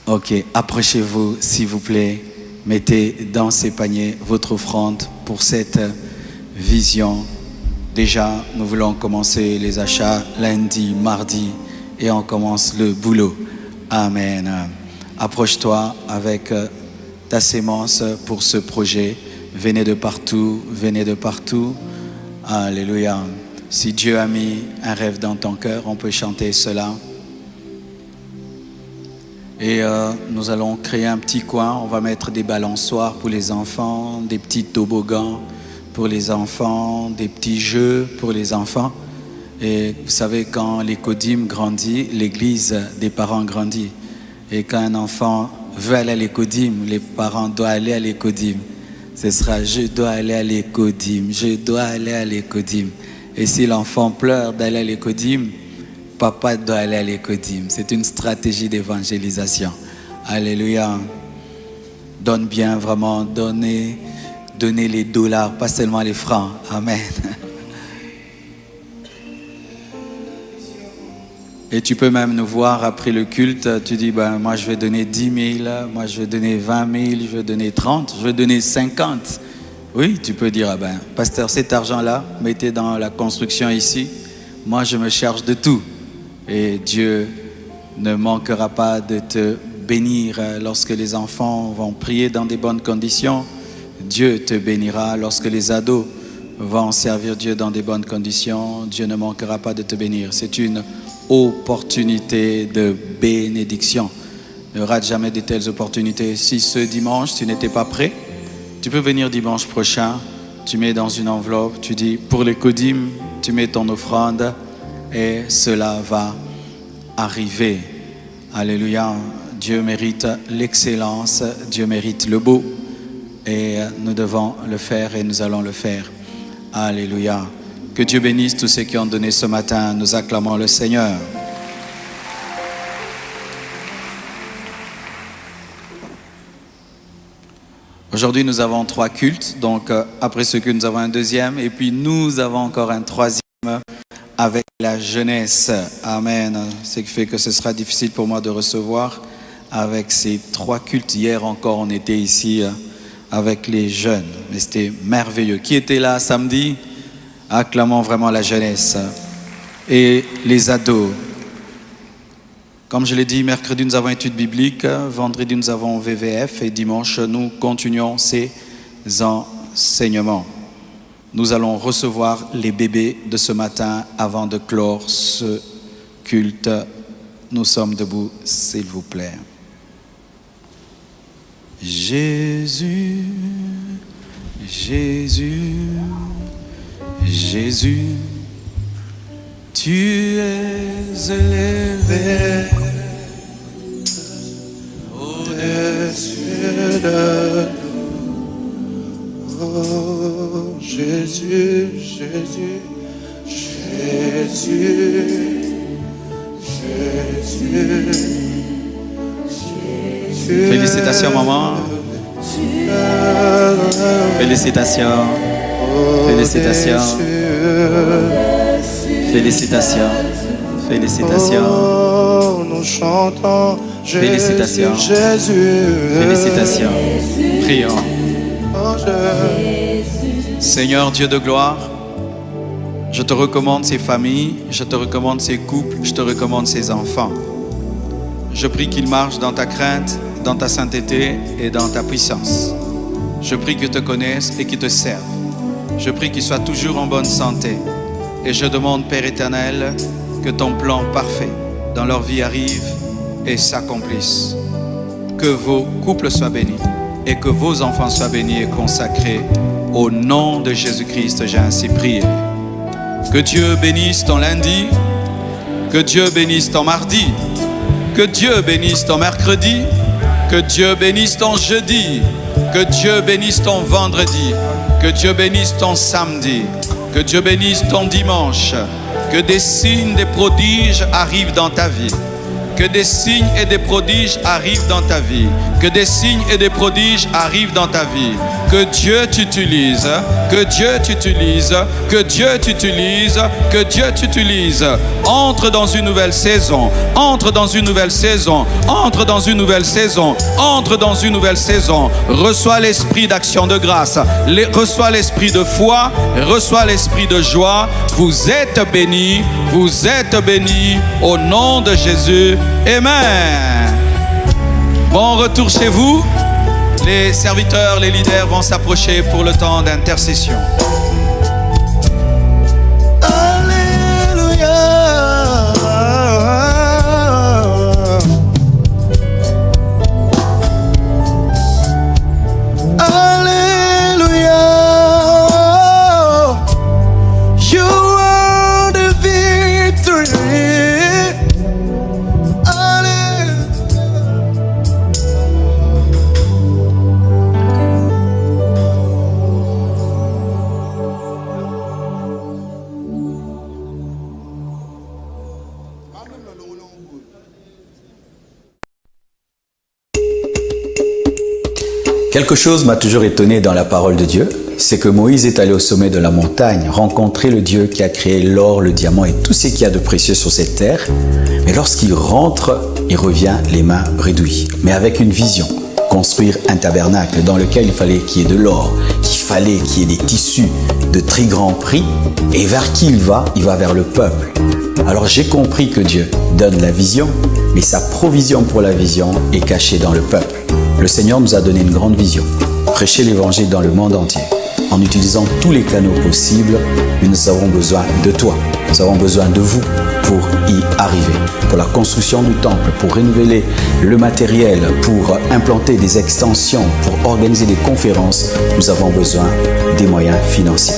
Ok, approchez-vous s'il vous plaît. Mettez dans ces paniers votre offrande pour cette vision. Déjà, nous voulons commencer les achats lundi, mardi et on commence le boulot. Amen. Approche-toi avec ta sémence pour ce projet. Venez de partout, venez de partout. Alléluia. Si Dieu a mis un rêve dans ton cœur, on peut chanter cela. Et nous allons créer un petit coin. On va mettre des balançoires pour les enfants, des petits toboggans pour les enfants, des petits jeux pour les enfants. Et vous savez, quand l'écodim grandit, l'église des parents grandit. Et quand un enfant veut aller à l'écodim, les parents doivent aller à l'écodim. Ce sera « je dois aller à l'écodim, je dois aller à l'écodim ». Et si l'enfant pleure d'aller à l'écodim, papa doit aller à l'écodim. C'est une stratégie d'évangélisation. Alléluia. Donne bien, vraiment, donnez les dollars, pas seulement les francs. Amen. Et tu peux même nous voir après le culte. Tu dis, moi je vais donner 10 000, moi je vais donner 20 000, je vais donner 30, je vais donner 50. Oui, tu peux dire, pasteur, cet argent-là, mettez dans la construction ici. Moi je me charge de tout. Et Dieu ne manquera pas de te bénir lorsque les enfants vont prier dans des bonnes conditions. Dieu te bénira lorsque les ados vont servir Dieu dans des bonnes conditions. Dieu ne manquera pas de te bénir. C'est une opportunité de bénédiction. Ne rate jamais de telles opportunités. Si ce dimanche, tu n'étais pas prêt, tu peux venir dimanche prochain. Tu mets dans une enveloppe, tu dis pour les codim, tu mets ton offrande. Et cela va arriver. Alléluia. Dieu mérite l'excellence. Dieu mérite le beau. Et nous devons le faire et nous allons le faire. Alléluia. Que Dieu bénisse tous ceux qui ont donné ce matin. Nous acclamons le Seigneur. Aujourd'hui, nous avons 3 cultes. Donc, après ce culte, nous avons un deuxième. Et puis, nous avons encore un troisième avec la jeunesse. Amen. Ce qui fait que ce sera difficile pour moi de recevoir avec ces 3 cultes. Hier encore, on était ici avec les jeunes. Mais c'était merveilleux. Qui était là samedi? Acclamons vraiment la jeunesse et les ados. Comme je l'ai dit, mercredi nous avons étude biblique, vendredi nous avons VVF et dimanche nous continuons ces enseignements. Nous allons recevoir les bébés de ce matin avant de clore ce culte. Nous sommes debout, s'il vous plaît. Jésus, Jésus, Jésus, tu es élevé au-dessus de nous. Oh, Jésus, Jésus, Jésus, Jésus. Félicitations maman. Félicitations. Félicitations. Félicitations. Félicitations. Oh, nous chantons Jésus, Félicitations. Jésus. Félicitations. Prions. Oh, Seigneur Dieu de gloire, je te recommande ces familles, je te recommande ces couples, je te recommande ces enfants. Je prie qu'ils marchent dans ta crainte, dans ta sainteté et dans ta puissance. Je prie qu'ils te connaissent et qu'ils te servent. Je prie qu'ils soient toujours en bonne santé. Et je demande, Père éternel, que ton plan parfait dans leur vie arrive et s'accomplisse. Que vos couples soient bénis et que vos enfants soient bénis et consacrés. Au nom de Jésus-Christ, j'ai ainsi prié. Que Dieu bénisse ton lundi, que Dieu bénisse ton mardi, que Dieu bénisse ton mercredi, que Dieu bénisse ton jeudi, que Dieu bénisse ton vendredi, que Dieu bénisse ton samedi, que Dieu bénisse ton dimanche, que des signes, des prodiges arrivent dans ta vie. Que des signes et des prodiges arrivent dans ta vie. Que des signes et des prodiges arrivent dans ta vie. Que Dieu t'utilise. Que Dieu t'utilise. Que Dieu t'utilise. Que Dieu t'utilise. Entre dans une nouvelle saison. Entre dans une nouvelle saison. Entre dans une nouvelle saison. Entre dans une nouvelle saison. Reçois l'esprit d'action de grâce. Reçois l'esprit de foi. Reçois l'esprit de joie. Vous êtes bénis. Vous êtes bénis. Au nom de Jésus. Amen. Bon retour chez vous. Les serviteurs, les leaders vont s'approcher pour le temps d'intercession. Alléluia. Alléluia. You are the victory. Quelque chose m'a toujours étonné dans la parole de Dieu, c'est que Moïse est allé au sommet de la montagne, rencontrer le Dieu qui a créé l'or, le diamant et tout ce qu'il y a de précieux sur cette terre. Mais lorsqu'il rentre, il revient les mains bredouilles, mais avec une vision. Construire un tabernacle dans lequel il fallait qu'il y ait de l'or, qu'il fallait qu'il y ait des tissus de très grand prix. Et vers qui il va? Il va vers le peuple. Alors j'ai compris que Dieu donne la vision, mais sa provision pour la vision est cachée dans le peuple. Le Seigneur nous a donné une grande vision, prêcher l'évangile dans le monde entier, en utilisant tous les canaux possibles, mais nous avons besoin de toi, nous avons besoin de vous pour y arriver. Pour la construction du temple, pour renouveler le matériel, pour implanter des extensions, pour organiser des conférences, nous avons besoin des moyens financiers.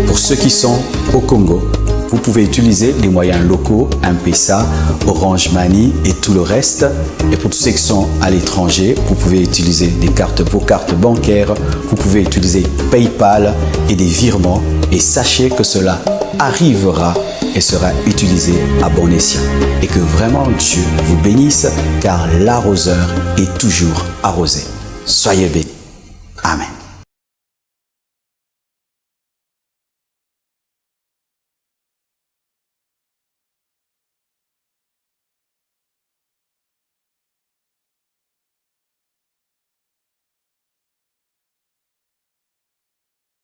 Pour ceux qui sont au Congo, vous pouvez utiliser les moyens locaux, M-Pesa, Orange Money et tout le reste. Et pour tous ceux qui sont à l'étranger, vous pouvez utiliser vos cartes bancaires, vous pouvez utiliser PayPal et des virements. Et sachez que cela arrivera et sera utilisé à bon escient. Et que vraiment Dieu vous bénisse, car l'arroseur est toujours arrosé. Soyez bénis.